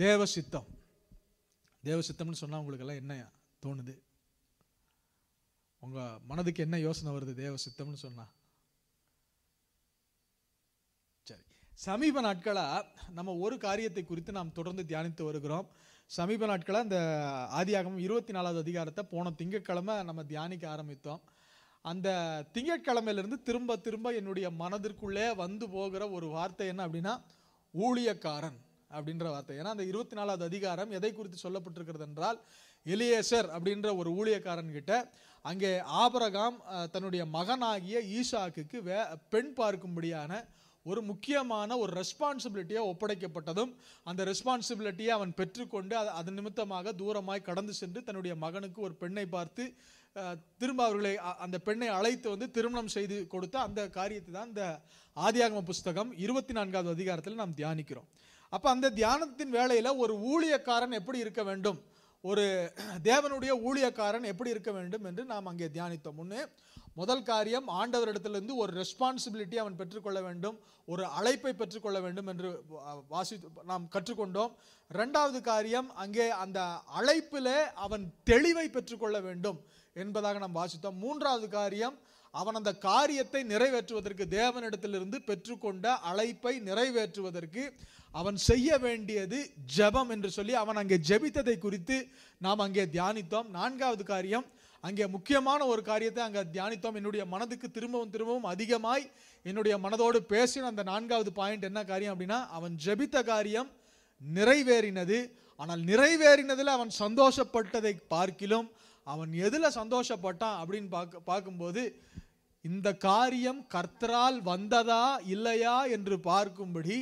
தேவ சித்தம். தேவ சித்தம்னு சொன்னா உங்களுக்கு எல்லாம் என்ன தோணுது? உங்க மனதுக்கு என்ன யோசனை வருது தேவ சித்தம்னு சொன்னா? சரி, சமீப நாட்களா நம்ம ஒரு காரியத்தை குறித்து நாம் தொடர்ந்து தியானித்து வருகிறோம். சமீப நாட்களா இந்த ஆதியாகமம் 24வது அதிகாரத்தை போன திங்கட்கிழமை நம்ம தியானிக்க ஆரம்பித்தோம். அந்த திங்கட்கிழமையிலிருந்து திரும்ப திரும்ப என்னுடைய மனதிற்குள்ளே வந்து போகிற ஒரு வார்த்தை என்ன அப்படின்னா ஊழியக்காரன் அப்படின்ற வார்த்தை. ஏன்னா அந்த 24வது அதிகாரம் எதை குறித்து சொல்லப்பட்டிருக்கிறது என்றால், எலியேசர் அப்படின்ற ஒரு ஊழியக்காரன் கிட்ட அங்கே ஆபிரகாம் தன்னுடைய மகனாகிய ஈசாக்குக்கு பெண் பார்க்கும்படியான ஒரு முக்கியமான ஒரு ரெஸ்பான்சிபிலிட்டியை ஒப்படைக்கப்பட்டதும், அந்த ரெஸ்பான்சிபிலிட்டியை அவன் பெற்றுக்கொண்டு அது நிமித்தமாக தூரமாய் கடந்து சென்று தன்னுடைய மகனுக்கு ஒரு பெண்ணை பார்த்து திரும்ப அவர்களை அந்த பெண்ணை அழைத்து வந்து திருமணம் செய்து கொடுத்த அந்த காரியத்தை தான் இந்த ஆதியாகம புஸ்தகம் 24வது அதிகாரத்தில் நாம் தியானிக்கிறோம். அப்போ அந்த தியானத்தின் வேளையில் ஒரு ஊழியக்காரன் எப்படி இருக்க வேண்டும், ஒரு தேவனுடைய ஊழியக்காரன் எப்படி இருக்க வேண்டும் என்று நாம் அங்கே தியானித்தோம். முதல் காரியம், ஆண்டவரிடத்திலிருந்து ஒரு ரெஸ்பான்சிபிலிட்டி அவன் பெற்றுக்கொள்ள வேண்டும், ஒரு அழைப்பை பெற்றுக்கொள்ள வேண்டும் என்று நாம் கற்றுக்கொண்டோம். இரண்டாவது காரியம், அங்கே அந்த அழைப்பிலே அவன் தெளிவை பெற்றுக்கொள்ள வேண்டும் என்பதாக நாம் வாசித்தோம். மூன்றாவது காரியம், அவன் அந்த காரியத்தை நிறைவேற்றுவதற்கு, தேவனிடத்திலிருந்து பெற்றுக்கொண்ட அழைப்பை நிறைவேற்றுவதற்கு அவன் செய்ய வேண்டியது ஜெபம் என்று சொல்லி அவன் அங்கே ஜெபித்ததை குறித்து நாம் அங்கே தியானித்தோம். நான்காவது காரியம், அங்கே முக்கியமான ஒரு காரியத்தை அங்கே தியானித்தோம். என்னுடைய மனதுக்கு திரும்பவும் திரும்பவும் அதிகமாய் என்னுடைய மனதோடு பேசின அந்த நான்காவது பாயிண்ட் என்ன காரியம் அப்படின்னா, அவன் ஜெபித்த காரியம் நிறைவேறினது. ஆனால் நிறைவேறினதில் அவன் சந்தோஷப்பட்டதை பார்க்கிலும் அவன் எதில் சந்தோஷப்பட்டான் அப்படின்னு பார்க்கும்போது, இந்த காரியம் கர்த்தரால் வந்ததா இல்லையா என்று பார்க்கும்படி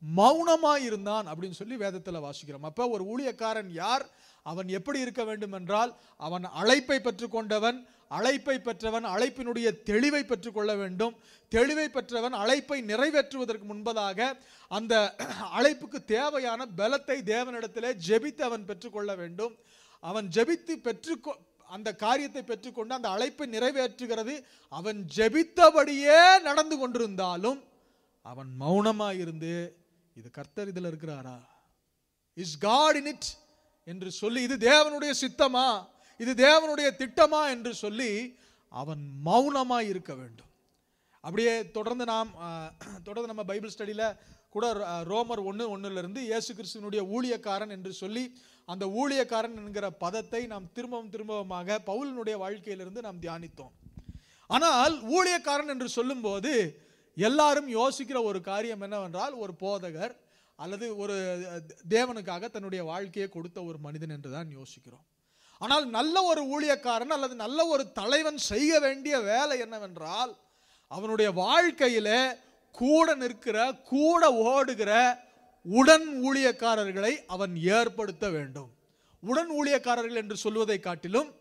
மௌனமாய் இருந்தான் அப்படின்னு சொல்லி வேதத்தில் வாசிக்கிறோம். அப்போ ஒரு ஊழியக்காரன் யார், அவன் எப்படி இருக்க வேண்டும் என்றால், அவன் அழைப்பை பெற்றுக்கொண்டவன், அழைப்பை பெற்றவன் அழைப்பினுடைய தெளிவை பெற்றுக்கொள்ள வேண்டும். தெளிவை பெற்றவன் அழைப்பை நிறைவேற்றுவதற்கு முன்பதாக அந்த அழைப்புக்கு தேவையான பலத்தை தேவனிடத்திலே ஜெபித்து அவன் பெற்றுக்கொள்ள வேண்டும். அவன் ஜெபித்து அந்த காரியத்தை பெற்றுக்கொண்டு அந்த அழைப்பை நிறைவேற்றுகிறது அவன் ஜெபித்தபடியே நடந்து கொண்டிருந்தாலும் அவன் மௌனமாக இருந்து, இது கர்த்தர் இதில் இருக்கிறாரா, இஸ் காட் இன் இட் என்று சொல்லி, இது தேவனுடைய சித்தமா, இது தேவனுடைய திட்டமா என்று சொல்லி அவன் மௌனமாய் இருக்க வேண்டும். அப்படியே தொடர்ந்து நம்ம பைபிள் ஸ்டடியில் கூட ரோமர் 1:1 இயேசு கிறிஸ்துவினுடைய ஊழியக்காரன் என்று சொல்லி அந்த ஊழியக்காரன் என்கிற பதத்தை நாம் திரும்பமாக பவுலினுடைய வாழ்க்கையிலிருந்து நாம் தியானித்தோம். ஆனால் ஊழியக்காரன் என்று சொல்லும்போது எல்லாரும் யோசிக்கிற ஒரு காரியம் என்னவென்றால், ஒரு போதகர் அல்லது ஒரு தேவனுக்காக தன்னுடைய வாழ்க்கையை கொடுத்த ஒரு மனிதன் என்று தான் யோசிக்கிறோம். ஆனால் நல்ல ஒரு ஊழியக்காரன் அல்லது நல்ல ஒரு தலைவன் செய்ய வேண்டிய வேலை என்னவென்றால், அவனுடைய வாழ்க்கையில கூட நிற்கிற, கூட ஓடுகிற உடன் ஊழியக்காரர்களை அவன் ஏற்படுத்த வேண்டும். உடன் ஊழியக்காரர்கள் என்று சொல்வதை காட்டிலும்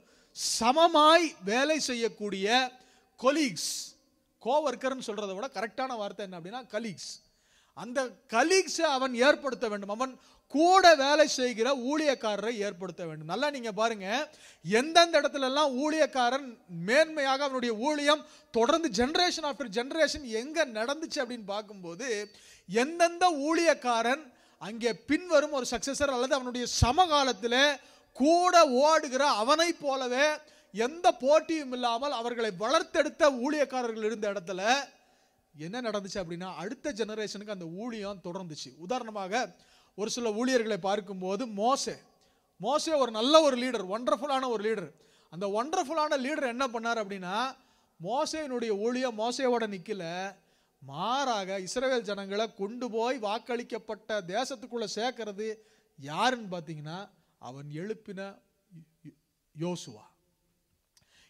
சமமாய் வேலை செய்யக்கூடிய கொலீக்ஸ், கோவர்க்கர்னு சொல்றதை விட கரெக்டான வார்த்தை என்ன அப்படின்னா கலீக்ஸ். அந்த கலீக்ஸை அவன் ஏற்படுத்த வேண்டும். அவன் கூட வேலை செய்கிற ஊழியக்காரரை ஏற்படுத்த வேண்டும். நல்லா நீங்க பாருங்க, எந்தெந்த இடத்துல எல்லாம் ஊழியக்காரன் மேன்மையாக அவனுடைய ஊழியம் தொடர்ந்து ஜெனரேஷன் ஆஃப்டர் ஜெனரேஷன் எங்க நடந்துச்சு அப்படின்னு பார்க்கும்போது, எந்தெந்த ஊழியக்காரன் அங்கே பின்வரும் ஒரு சக்சஸர் அல்லது அவனுடைய சமகாலத்தில் கூட ஓடுகிற அவனை போலவே எந்த போட்டியும் இல்லாமல் அவர்களை வளர்த்தெடுத்த ஊழியக்காரர்கள் இருந்த இடத்துல என்ன நடந்துச்சு அப்படின்னா, அடுத்த ஜெனரேஷனுக்கு அந்த ஊழியம் தொடர்ந்துச்சு. உதாரணமாக ஒரு சில ஊழியர்களை பார்க்கும்போது மோசே ஒரு நல்ல ஒரு லீடர், ஒண்டர்ஃபுல்லான ஒரு லீடர். அந்த ஒண்டர்ஃபுல்லான லீடர் என்ன பண்ணார் அப்படின்னா, மோசேயினுடைய ஊழியம் மோசேயோட நிக்கல, மாறாக இஸ்ரவேல் ஜனங்களை கொண்டு போய் வாக்களிக்கப்பட்ட தேசத்துக்குள்ள சேர்க்கிறது யாருன்னு பார்த்தீங்கன்னா, அவன் எழுப்பின யோசுவா.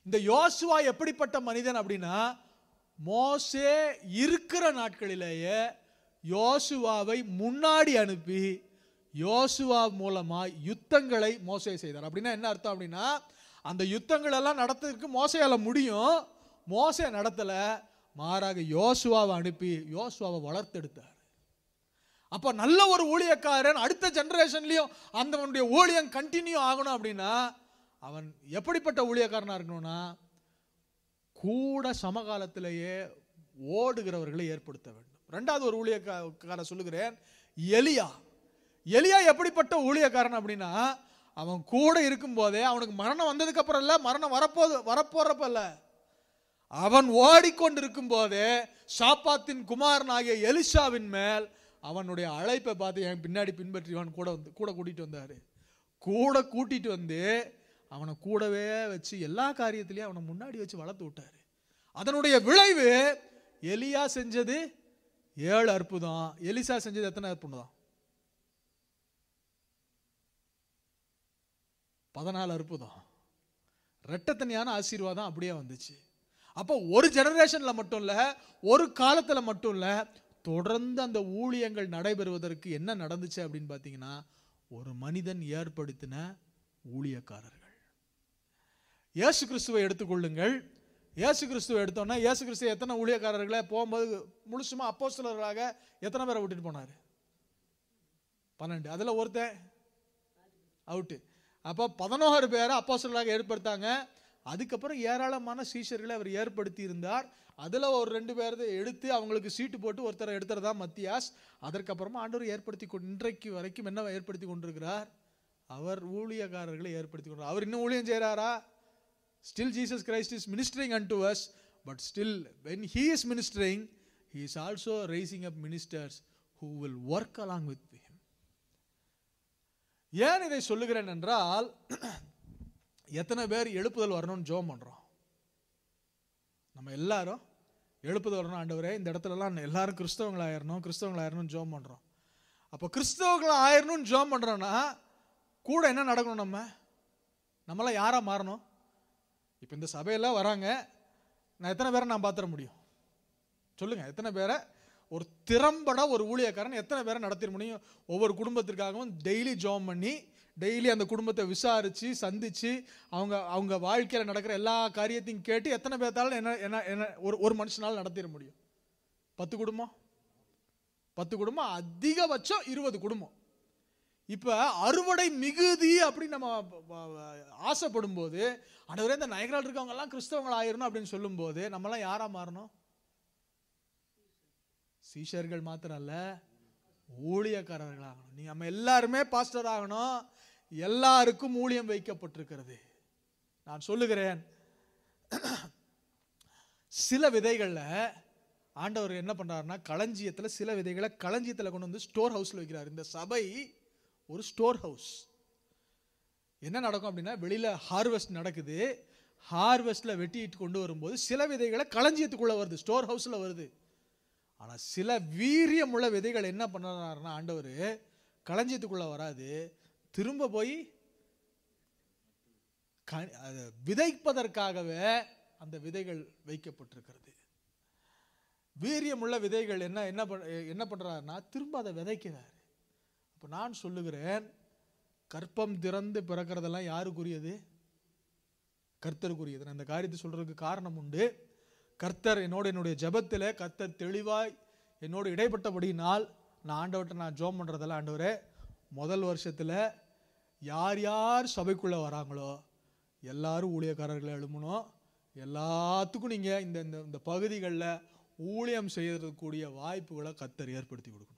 இந்த யோசுவா எப்படிப்பட்ட மனிதன் அப்படின்னா, மோசே இருக்கிற நாட்களிலேயே யோசுவாவை முன்னாடி அனுப்பி யோசுவா மூலமா யுத்தங்களை மோசே செய்தார். அப்படின்னா என்ன அர்த்தம் அப்படின்னா, அந்த யுத்தங்கள் எல்லாம் நடத்துறதுக்கு மோசேயால முடியும், மோசே நடத்தல, மாறாக யோசுவாவை அனுப்பி யோசுவாவை வளர்த்தெடுத்தார். அப்ப நல்ல ஒரு ஊழியக்காரன் அடுத்த ஜெனரேஷன்லயும் அந்த ஊழியம் கண்டினியூ ஆகணும் அப்படின்னா அவன் எப்படிப்பட்ட ஊழியக்காரனா இருக்கணும்னா, கூட சமகாலத்திலேயே ஓடுகிறவர்களை ஏற்படுத்த வேண்டும். ரெண்டாவது ஒரு ஊழியக்காரர் சொல்லுகிறேன், எலியா. எலியா எப்படிப்பட்ட ஊழியக்காரன் அப்படின்னா, அவன் கூட இருக்கும் போதே, அவனுக்கு மரணம் வந்ததுக்கு அப்புறம் இல்ல, மரணம் வரப்போறப்ப இல்ல, அவன் ஓடிக்கொண்டிருக்கும் போதே சாப்பாத்தின் குமாரனாகிய எலிஷாவின் மேல் அவனுடைய அழைப்பை பார்த்து என் பின்னாடி பின்பற்றிவான் கூட கூட்டிட்டு வந்தாரு. கூட கூட்டிட்டு வந்து அவனை கூடவே வச்சு எல்லா காரியத்திலையும் அவனை முன்னாடி வச்சு வளர்த்து விட்டாரு. அதனுடைய விளைவு எலியா செஞ்சது 7 அற்புதம், எலிசா செஞ்சது எத்தனை அற்புதம்? 14 அற்புதம். ரெட்டத்தனியான ஆசீர்வாதம் அப்படியே வந்துச்சு. அப்போ ஒரு ஜெனரேஷன்ல மட்டும் இல்ல, ஒரு காலத்துல மட்டும் இல்ல, தொடர்ந்து அந்த ஊழியங்கள் நடைபெறுவதற்கு என்ன நடந்துச்சு அப்படின்னு பாத்தீங்கன்னா, ஒரு மனிதன் ஏற்படுத்தின ஊழியக்காரர்கள். இயேசு கிறிஸ்துவை எடுத்துக்கொள்ளுங்கள். இயேசு கிறிஸ்துவை எடுத்தோன்னா, இயேசு கிறிஸ்து எத்தனை ஊழியக்காரர்களை போகும்போது முழுசுமா அப்போஸ்தலர்களாக எத்தனை பேரை விட்டுட்டு போனாரு? 12. அதுல ஒருத்தன் அவுட்டு. அப்போ 11 பேரை அப்போஸ்தலர்களாக ஏற்படுத்தாங்க. அதுக்கப்புறம் ஏராளமான சீஷர்களை அவர் ஏற்படுத்தி இருந்தார். அதுல ஒரு 2 பேரை எடுத்து அவங்களுக்கு சீட்டு போட்டு ஒருத்தரை எடுத்துறதா மத்தியாஸ். அதற்கப்புறமா ஆண்டவர் ஏற்படுத்தி இன்றைக்கு வரைக்கும் என்ன ஏற்படுத்தி கொண்டிருக்கிறார்? அவர் ஊழியக்காரர்களை ஏற்படுத்தி கொண்டார். அவர் இன்னும் ஊழியம் செய்யறாரா? Still Jesus Christ is ministering unto us, but still when he is ministering, he is also raising up ministers who will work along with him. ஏன் இதை சொல்லுகிறேன் என்றால், எத்தனை பேர் எழுப்புதல் வரணும்னு ஜெபம் பண்றோம்? நம்ம எல்லாரும் எழுப்புதல் வரணும் ஆண்டவரே, இந்த இடத்துலலாம் எல்லாரும் கிறிஸ்தவங்களாயிரணும் ஜெபம் பண்றோம். அப்போ கிறிஸ்தவர்கள் ஆயிரணும்னு ஜெபம் பண்றோம்னா கூட என்ன நடக்கணும்? நம்மளாம் யாரா மாறணும்? இப்போ இந்த சபையெல்லாம் வராங்க, நான் எத்தனை பேரை நான் பார்த்துட முடியும் சொல்லுங்க? எத்தனை பேரை ஒரு திறம்பட ஒரு ஊழியக்காரன் எத்தனை பேரை நடத்திட முடியும்? ஒவ்வொரு குடும்பத்திற்காகவும் டெய்லி ஜெபம் பண்ணி, டெய்லி அந்த குடும்பத்தை விசாரிச்சு சந்திச்சு அவங்க வாழ்க்கையில் நடக்கிற எல்லா காரியத்தையும் கேட்டு எத்தனை பேர்த்தாலும் என்ன ஒரு மனுஷனால் நடத்திட முடியும்? 10 குடும்பம், 10 குடும்பம், அதிகபட்சம் 20 குடும்பம். இப்ப அறுவடை மிகுதி அப்படின்னு நம்ம ஆசைப்படும் போது, ஆண்டவரே இந்த நயகரால் இருக்கவங்க எல்லாம் கிறிஸ்தவங்கள் ஆயிரணும் அப்படின்னு சொல்லும் போது, நம்ம எல்லாம் யாரா மாறணும்? சீஷர்கள் மாத்திரம் அல்ல, ஊழியக்காரர்கள் ஆகணும். நீங்க நம்ம எல்லாருமே பாஸ்டர் ஆகணும். எல்லாருக்கும் ஊழியம் வைக்கப்பட்டிருக்கிறது. நான் சொல்லுகிறேன், சில விதைகள்ல ஆண்டவர் என்ன பண்றாருன்னா, களஞ்சியத்துல சில விதைகளை களஞ்சியத்துல கொண்டு வந்து ஸ்டோர் ஹவுஸ்ல வைக்கிறார். இந்த சபை ஒரு ஸ்டோர் ஹவுஸ். என்ன நடக்கும் அப்படின்னா, வெளியில ஹார்வெஸ்ட் நடக்குது. ஹார்வெஸ்ட்ல வெட்டிட்டு கொண்டு வரும்போது சில விதைகளை களஞ்சியத்துக்குள்ள வருது, ஸ்டோர் ஹவுஸ்ல வருது. ஆனா சில வீரியமுள்ள விதைகள் என்ன பண்ணாருன்னா, ஆண்டவர் களஞ்சியத்துக்குள்ள வராது, திரும்ப போய் விதைப்பதற்காகவே அந்த விதைகள் வைக்கப்பட்டிருக்கிறது. வீரியமுள்ள விதைகள் என்ன பண்றாருன்னா, திரும்ப அதை விதைக்கிறார். இப்போ நான் சொல்லுகிறேன், கற்பம் திறந்து பிறக்கிறதெல்லாம் யாருக்குரியது? கர்த்தருக்குரியது. நான் இந்த காரியத்தை சொல்றதுக்கு காரணம் உண்டு. கர்த்தர் என்னுடைய ஜெபத்தில் கர்த்தர் தெளிவாய் என்னோடு இடைப்பட்டபடினால் நான் ஆண்டவர்கிட்ட நான் ஜெபம் பண்றதெல்லாம், ஆண்டவரே முதல் வருஷத்துல யார் யார் சபைக்குள்ள வராங்களோ எல்லாரும் ஊழியக்காரர்களை எழுமணும். எல்லாத்துக்கும் நீங்க இந்த பகுதிகளில் ஊழியம் செய்யறதுக்கூடிய வாய்ப்புகளை கர்த்தர் ஏற்படுத்தி கொடுக்கணும்.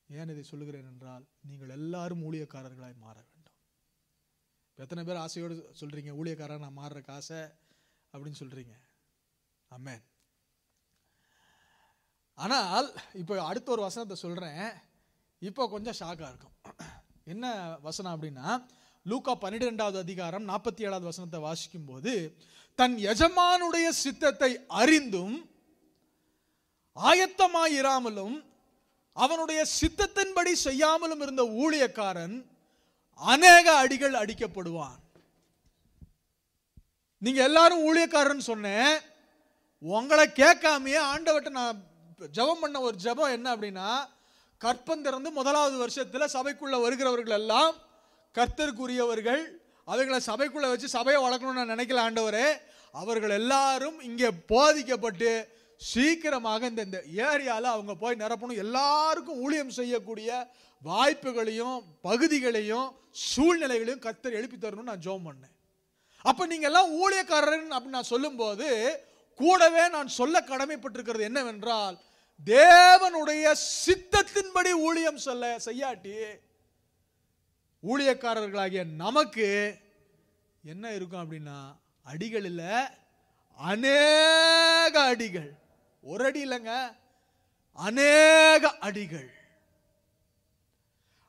ஏன் இதை சொல்லுகிறேன் என்றால், நீங்கள் எல்லாரும் ஊழியக்காரர்களாய் மாற வேண்டும். எத்தனை பேர் ஆசையோடு சொல்றீங்க, ஊழியக்காரன் நான் மாறுறக்கு ஆசை அப்படின்னு சொல்றீங்க? ஆமென். ஆனால் இப்போ அடுத்த ஒரு வசனத்தை சொல்றேன், இப்போ கொஞ்சம் ஷாக்கா இருக்கும். என்ன வசனம் அப்படின்னா, லூக்கா 12வது அதிகாரம் 47வது வசனத்தை வாசிக்கும் போது, தன் எஜமானுடைய சித்தத்தை அறிந்தும் ஆயத்தமாயிராமலும் அவனுடைய சித்தத்தின்படி செய்யாமலும் இருந்த ஊழியக்காரன் அநேக அடிகள் அடிக்கப்படுவான். நீங்க எல்லாரும் ஊழியக்காரன் சொன்னேன், உங்களை கேட்காமையே ஆண்டவர்கிட்ட நான் ஜெபம் பண்ண ஒரு ஜெபம் என்ன அப்படின்னா, கற்பம் திறந்து 1வது வருஷத்துல சபைக்குள்ள வருகிறவர்கள் எல்லாம் கர்த்தருக்குரியவர்கள், அவர்களை சபைக்குள்ள வச்சு சபையை வளர்க்கணும்னு நான் நினைக்கல ஆண்டவரே. அவர்கள் எல்லாரும் இங்கே போதிக்கப்பட்டு சீக்கிரமாக இந்த ஏரியாவில் அவங்க போய் நிரப்பணும், எல்லாருக்கும் ஊழியம் செய்யக்கூடிய வாய்ப்புகளையும் பகுதிகளையும் சூழ்நிலைகளையும் கர்த்தர் எழுப்பி தரணும்னு நான் ஜெபம் பண்ணேன். அப்ப நீங்க எல்லாம் ஊழியக்காரன் அப்படின்னு நான் சொல்லும் போது, கூடவே நான் சொல்ல கடமைப்பட்டிருக்கிறது என்னவென்றால், தேவனுடைய சித்தத்தின்படி ஊழியம் செய்யாட்டி ஊழியக்காரர்களாகிய நமக்கு என்ன இருக்கும் அப்படின்னா, அடிகள் இல்ல, அநேக அடிகள். ஒரு அடி இல்லைங்க, அநேக அடிகள்.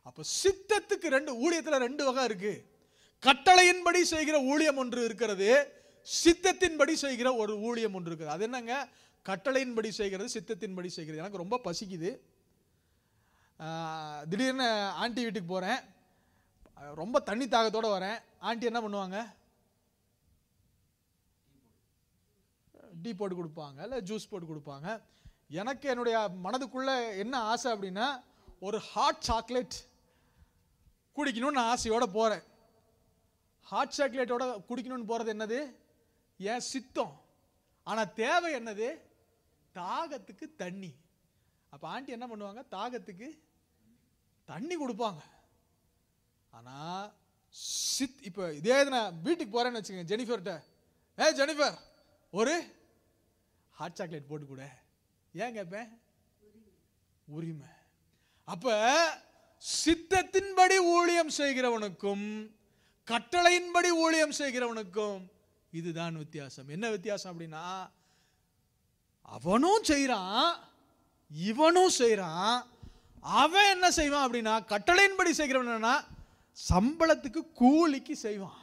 அப்ப சித்தத்துக்கு ஊழியத்துல ரெண்டு வகை இருக்கு. கட்டளையின்படி செய்கிற ஊழியம் ஒன்று இருக்கிறது, சித்தத்தின்படி செய்கிற ஒரு ஊழியம் ஒன்று இருக்குது. அது என்னங்க? கட்டளையின்படி செய்கிறது, சித்தத்தின்படி செய்கிறது. எனக்கு ரொம்ப பசிக்குது, திடீர்னு ஆண்டி வீட்டுக்கு போறேன், ரொம்ப தண்ணி தாகத்தோட வரேன். ஆண்டி என்ன பண்ணுவாங்க? டீ போட்டு கொடுப்பாங்க, இல்லை ஜூஸ் போட்டு கொடுப்பாங்க. எனக்கு என்னுடைய மனதுக்குள்ள என்ன ஆசை அப்படின்னா, ஒரு ஹாட் சாக்லேட் குடிக்கணும்னு ஆசையோட போறேன். ஹாட் சாக்லேட்டோட குடிக்கணும்னு போறது என்னது? ஏன் சித்தம். ஆனா தேவை என்னது? தாகத்துக்கு தண்ணி. அப்ப ஆண்டி என்ன பண்ணுவாங்க? தாகத்துக்கு தண்ணி கொடுப்பாங்க. ஆனா இப்ப இதே நான் வீட்டுக்கு போறேன்னு வச்சுக்கோங்க, ஜெனிஃபர்ட்ட, ஜெனிஃபர் ஒரு ஹாட் சாக்லேட் போட்டு கூட, ஏன் கேட்பேன்? உரிமை. அப்ப சித்தத்தின்படி ஊழியம் செய்கிறவனுக்கும் கட்டளையின்படி ஊழியம் செய்கிறவனுக்கும் இதுதான் வித்தியாசம். என்ன வித்தியாசம் அப்படின்னா, அவனும் செய்யறான், இவனும் செய்யறான். அவன் என்ன செய்வான் அப்படின்னா, கட்டளையின்படி செய்கிறவன் சம்பளத்துக்கு கூலிக்கு செய்வான்.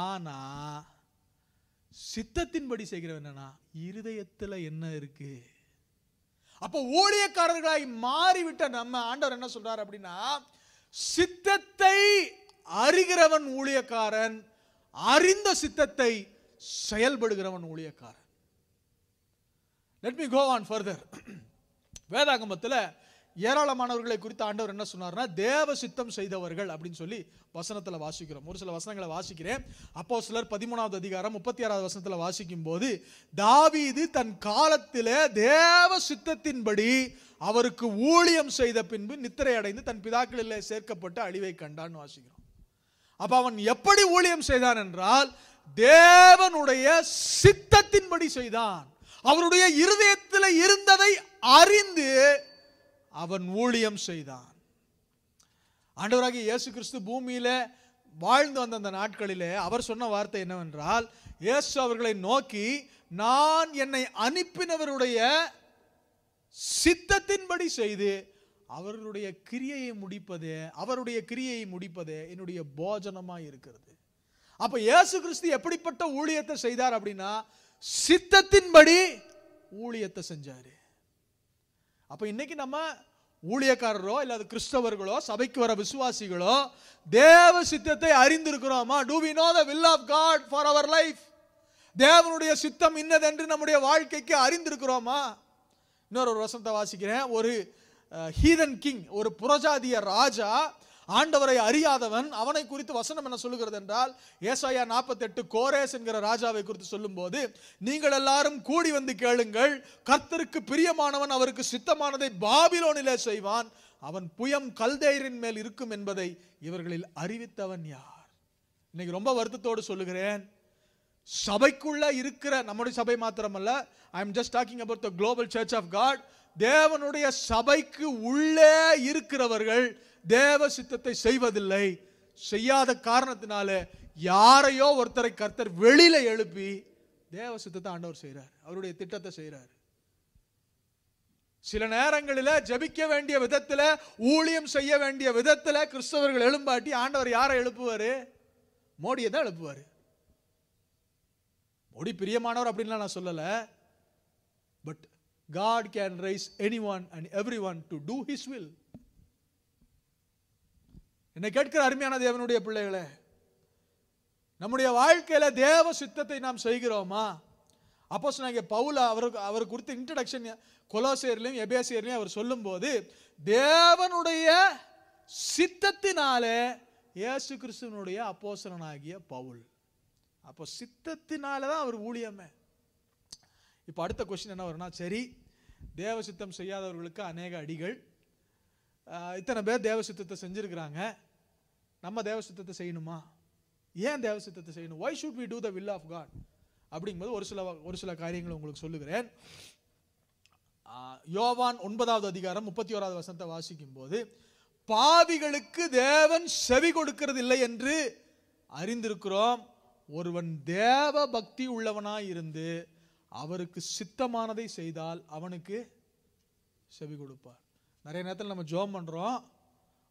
ஆனா சித்தத்தின்படி செய்கிறவன் என்னன்னா, இருதயத்துல என்ன இருக்கு. அப்ப ஊழியக்காரர்களாய் மாறிவிட்ட நம்ம ஆண்டவர் என்ன சொல்றார் அப்படின்னா, சித்தத்தை அறிகிறவன் ஊழியக்காரன், அறிந்த சித்தத்தை செயல்படுகிறவன் ஊழியக்காரன். Let me go on further. வேதாகமத்தில் ஏராளமானவர்களை குறித்து ஆண்டவர் என்ன சொன்னார்னா, தேவ சித்தம் செய்தவர்கள் அப்படின்னு சொல்லி வசனத்தில் வாசிக்கிறோம். ஒரு சில வசனங்களை வாசிக்கிறேன். அப்போஸ்தலர் 13வது அதிகாரம் 36வது வசனத்தில் வாசிக்கும் போது, தாவீது தன் காலத்திலே தேவ சித்தத்தின்படி அவருக்கு ஊழியம் செய்த பின்பு நித்திரை அடைந்து தன் பிதாக்களிலே சேர்க்கப்பட்டு அழிவை கண்டான்னு வாசிக்கிறோம். அப்ப அவன் எப்படி ஊழியம் செய்தான் என்றால், தேவனுடைய சித்தத்தின்படி செய்தான். அவருடைய இருதயத்தில் இருந்ததை அறிந்து அவன் ஊழியம் செய்தான். ஆண்டவராகிய இயேசு கிறிஸ்து பூமியில வாழ்ந்து வந்த அந்த நாட்களிலே அவர் சொன்ன வார்த்தை என்னவென்றால், இயேசு அவர்களை நோக்கி, நான் என்னை அனுப்பினவருடைய சித்தத்தின்படி செய்து அவருடைய கிரியையை முடிப்பதே என்னுடைய போஜனமாய் இருக்கிறது. அப்ப இயேசு கிறிஸ்து எப்படிப்பட்ட ஊழியத்தை செய்தார் அப்படின்னா, சித்தத்தின்படி ஊழியத்தை செஞ்சாரு. அப்ப இன்னைக்கு நம்ம ஊழியக்காரரோ இல்ல கிறிஸ்தவர்களோ சபைக்கு வர விசுவாசிகளோ தேவ சித்தத்தை அறிந்திருக்கிறோமா? Do we know the will of God for our life? தேவனுடைய சித்தம் இன்னதென்று நம்முடைய வாழ்க்கைக்கு அறிந்திருக்கிறோமா? இன்னொரு வசனத்தை வாசிக்கிறேன். ஒரு ஹீதன் கிங், ஒரு புறஜாதிய ராஜா, ஆண்டவரை அறியாதவன், அவனை குறித்து வசனம் என்ன சொல்லுகிறது என்றால், ஏசாயா 48 கோரேஸ் என்கிற ராஜாவை குறித்து சொல்லும் போது, நீங்கள் எல்லாரும் கூடி வந்து கேளுங்கள், கர்த்தருக்கு பிரியமானவன் அவருக்கு சித்தமானதை பாபிலோனிலே செய்வான், அவன் புயம் கல்தேயரின் மேல் இருக்கும் என்பதை இவர்களில் அறிவித்தவன் யார்? இன்னைக்கு ரொம்ப வருத்தத்தோடு சொல்லுகிறேன், சபைக்குள்ள இருக்கிற, நம்முடைய சபை மாத்திரமல்ல, I am just talking about the global church of God, தேவனுடைய சபைக்கு உள்ளே இருக்கிறவர்கள் தேவ சித்தத்தை செய்வதில்லை. செய்யாத காரணத்தினால யாரையோ ஒருத்தரை கர்த்தர் வெளியில எழுப்பி தேவ சித்தத்தை ஆண்டவர் செய்றார், அவருடைய திட்டத்தை செய்றார். சில நேரங்களில் ஜெபிக்க வேண்டிய விதத்துல, ஊழியம் செய்ய வேண்டிய விதத்துல கிறிஸ்தவர்கள் எழும்பாட்டி ஆண்டவர் யாரை எழுப்புவாரு? மோடியை தான் எழுப்புவாரு. மோடி பிரியமானவர் அப்படின்லாம் நான் சொல்லல. But God can raise anyone and everyone to do his will. என்னை கேட்கிற அருமையான தேவனுடைய பிள்ளைகளே, நம்முடைய வாழ்க்கையில தேவ சித்தத்தை நாம் செய்கிறோமா? அப்போஸ்தலனாகிய பவுல் அவர் குறித்த இன்ட்ரோடக்ஷன் கொலோசியர்லயும் எபேசியர்லயும் அவர் சொல்லும்போது, தேவனுடைய சித்தத்தினாலே இயேசு கிறிஸ்துவினுடைய அப்போஸ்தலனாகிய பவுல். அப்போ சித்தத்தினால தான் அவர் ஊழியமே. இப்போ அடுத்த கொஸ்டின் என்ன வரும்னா, சரி, தேவ சித்தம் செய்யாதவர்களுக்கு அநேக அடிகள், இத்தனை பேர் தேவ சித்தத்தை செஞ்சிருக்கிறாங்க, நம்ம தேவ சித்தத்தை செய்யணுமா? ஏன் தேவ சித்தத்தை செய்யணும்? why should we do the will of God அப்படிங்கும்போது ஒரு சில காரியங்களை உங்களுக்கு சொல்லுகிறேன். யோவான் 9வது அதிகாரம் 31வது வசனத்தை வாசிக்கும் போது, பாவிகளுக்கு தேவன் செவி கொடுக்கிறது இல்லை என்று அறிந்திருக்கிறோம். ஒருவன் தேவ பக்தி உள்ளவனாய் இருந்து அவருக்கு சித்தமானதை செய்தால் அவனுக்கு செவி கொடுப்பார். நிறைய நேரத்தில் நம்ம ஜெபம் பண்றோம்,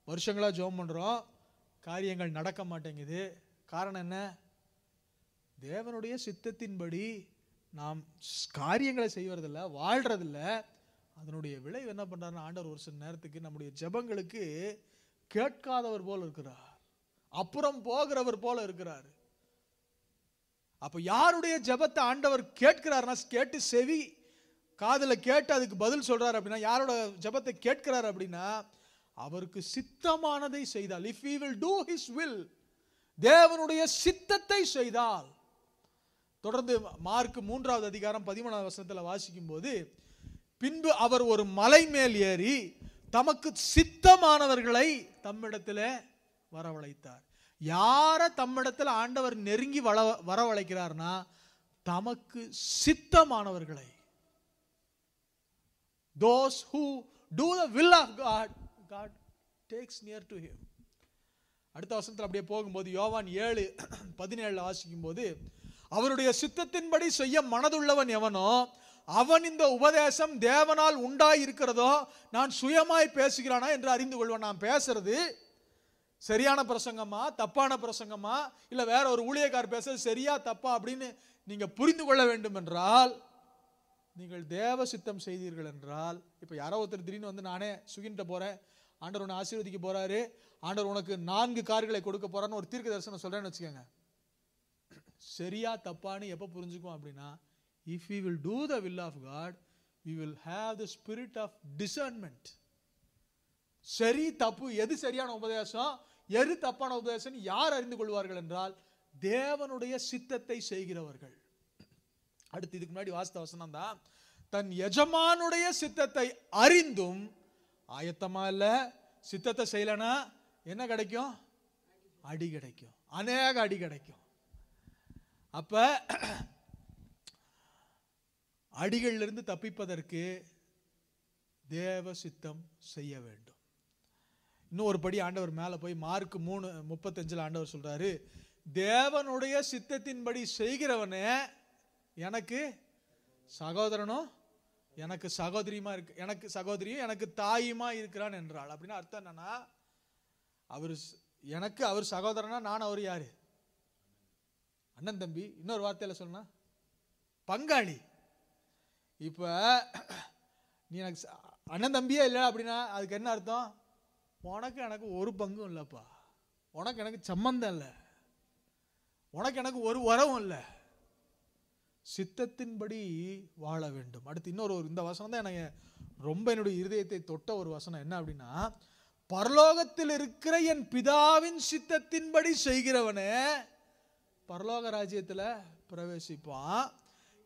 வருஷங்களா ஜெபம் பண்றோம், காரியங்கள் நடக்க மாட்டேங்குது. காரணம் என்ன? தேவனுடைய சித்தத்தின்படி நாம் காரியங்களை செய்வதில்லை, வாழ்றதில்ல. அதனுடைய விளைவு என்ன பண்றாருன்னா, ஆண்டவர் ஒரு சில நேரத்துக்கு நம்முடைய ஜெபங்களுக்கு கேட்காதவர் போல இருக்கிறார், அப்புறம் போகிறவர் போல இருக்கிறார். அப்ப யாருடைய ஜெபத்தை ஆண்டவர் கேட்கிறார்னா, கேட்டு செவி காதுல கேட்டு அதுக்கு பதில் சொல்றாரு அப்படின்னா, யாரோட ஜெபத்தை கேட்கிறார் அப்படின்னா, அவருக்கு சித்தமானதை செய்தால், if he will do his will, தேவனுடைய சித்தத்தை செய்தால். தொடர்ந்து மார்க் 3வது அதிகாரம் 13வது வசனத்தில் வாசிக்கும் போது, பின்பு அவர் ஒரு மலை மேல் ஏறி தமக்கு சித்தமானவர்களை தம்மிடத்தில் வரவழைத்தார். யார தம்மிடத்தில் ஆண்டவர் நெருங்கி வரவழைக்கிறார்னா, தமக்கு சித்தமானவர்களை. Those who do the will of God, God takes near to him. அடுத்த வசனத்தில் அப்படியே போகும்போது யோவான் 7:17 வாசிக்கும் போது, அவருடைய சித்தத்தின்படி செய்ய மனதுள்ளவன் எவனோ அவன் இந்த உபதேசம் தேவனால் உண்டாய் இருக்கிறதோ நான் சுயமாய் பேசுகிறானா என்று அறிந்து கொள்வான். நான் பேசுறது சரியான பிரசங்கமா தப்பான பிரசங்கமா, இல்ல வேற ஒரு ஊழியக்கார் பேசுறது சரியா தப்பா அப்படின்னு நீங்க புரிந்து கொள்ள வேண்டும் என்றால், நீங்கள் தேவ சித்தம் செய்தீர்கள் என்றால், இப்ப யாரோ ஒருத்தர் திடீர்னு வந்து, நானே சுகின்ட்ட போறேன், ஆண்டவர் உன்னை ஆசீர்வதிக்க போறாரு, ஆண்டவர் உனக்கு 4 கார்களை கொடுக்க போறான்னு ஒரு தீர்க்க தரிசனம் சொல்றேன்னு வச்சுக்கோங்க. சரியா தப்பான்னு எப்ப புரிஞ்சுக்கும் அப்படின்னா, if we will do the will of God, we will have the spirit of discernment. சரி தப்பு, எது சரியான உபதேசம் எது தப்பான உபதேசம் யார் அறிந்து கொள்வார்கள் என்றால், தேவனுடைய சித்தத்தை செய்கிறவர்கள். அடுத்து இதுக்கு முன்னாடி வாஸ்தவ வசனம் தான், தன் எஜமானுடைய சித்தத்தை அறிந்தும் ஆயத்தமா இல்ல, சித்தத்தை செய்யலனா என்ன கிடைக்கும்? அடி கிடைக்கும், அநேக அடி கிடைக்கும். அப்ப அடிகளிலிருந்து தப்பிப்பதற்கு தேவ சித்தம் செய்ய வேண்டும். இன்னும் ஒரு படி ஆண்டவர் மேல போய் மார்க் 3:35 ஆண்டவர் சொல்றாரு, தேவனுடைய சித்தத்தின்படி செய்கிறவனே எனக்கு சகோதரனும் எனக்கு சகோதரியுமா இருக்கு, எனக்கு சகோதரியும் எனக்கு தாயுமா இருக்கிறான் என்றாள். அப்படின்னா அர்த்தம் என்னன்னா, அவர் சகோதரனா, நான் அவர் யாரு? அண்ணன் தம்பி. இன்னொரு வார்த்தையில சொன்னா பங்காளி. இப்ப நீ எனக்கு அண்ணன் தம்பியே இல்லை அப்படின்னா அதுக்கு என்ன அர்த்தம்? உனக்கு எனக்கு ஒரு பங்கும் இல்லப்பா, உனக்கு எனக்கு சம்பந்தம் இல்லை, உனக்கு எனக்கு ஒரு உறவும் இல்லை. சித்தத்தின்படி வாழ வேண்டும். அடுத்து இன்னொரு இந்த வசனம் தான் எனக்கு ரொம்ப என்னுடைய இருதயத்தை தொட்ட ஒரு வசனம். என்ன அப்படின்னா, பரலோகத்தில் இருக்கிற என் பிதாவின் சித்தத்தின்படி செய்கிறவனே பரலோக ராஜ்யத்தில் பிரவேசிப்பான்.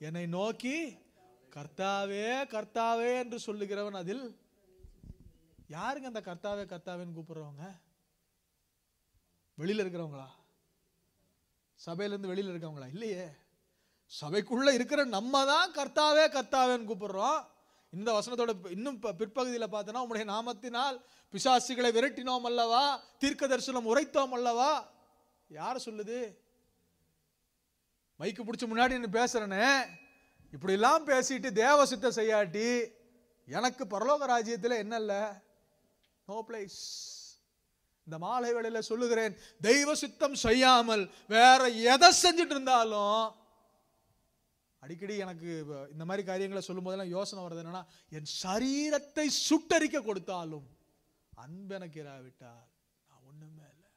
என்னை நோக்கி கர்த்தாவே கர்த்தாவே என்று சொல்லுகிறவன் அதில். யாருங்க அந்த கர்த்தாவே கர்த்தாவேன்னு கூப்பிடுறவங்க? வெளியில இருக்கிறவங்களா? சபையிலிருந்து வெளியில இருக்கவங்களா? இல்லையே, சபைக்குள்ள இருக்கிற நம்ம தான் கர்த்தாவே கர்த்தாவேன்னு கூப்பிடுறோம். இந்த வசனத்தோட இன்னும் பிற்பகுதியில் பார்த்தோன்னா, உம்முடைய நாமத்தினால் பிசாசுகளை விரட்டினோம் அல்லவா, தீர்க்க தரிசனம் உரைத்தோம் அல்லவா. யார் சொல்லுது? மைக்கு பிடிச்ச முன்னாடி என்ன பேசுறேன்னு இப்படி எல்லாம் பேசிட்டு தேவ சித்தம் செய்யாட்டி எனக்கு பரலோக ராஜ்யத்தில் என்ன இல்லை? No place. இந்த மாலை வேளையில சொல்லுகிறேன், தெய்வ சித்தம் செய்யாமல் வேற எதை செஞ்சுட்டு இருந்தாலும், அடிக்கடி எனக்கு இந்த மாதிரி காரியங்களை சொல்லும் போதெல்லாம் யோசனை வருது என்னன்னா, என் சரீரத்தை சுட்டரிக்க கொடுத்தாலும் அன்பு எனக்கு இராவிட்டால் நான் ஒண்ணுமே இல்லை.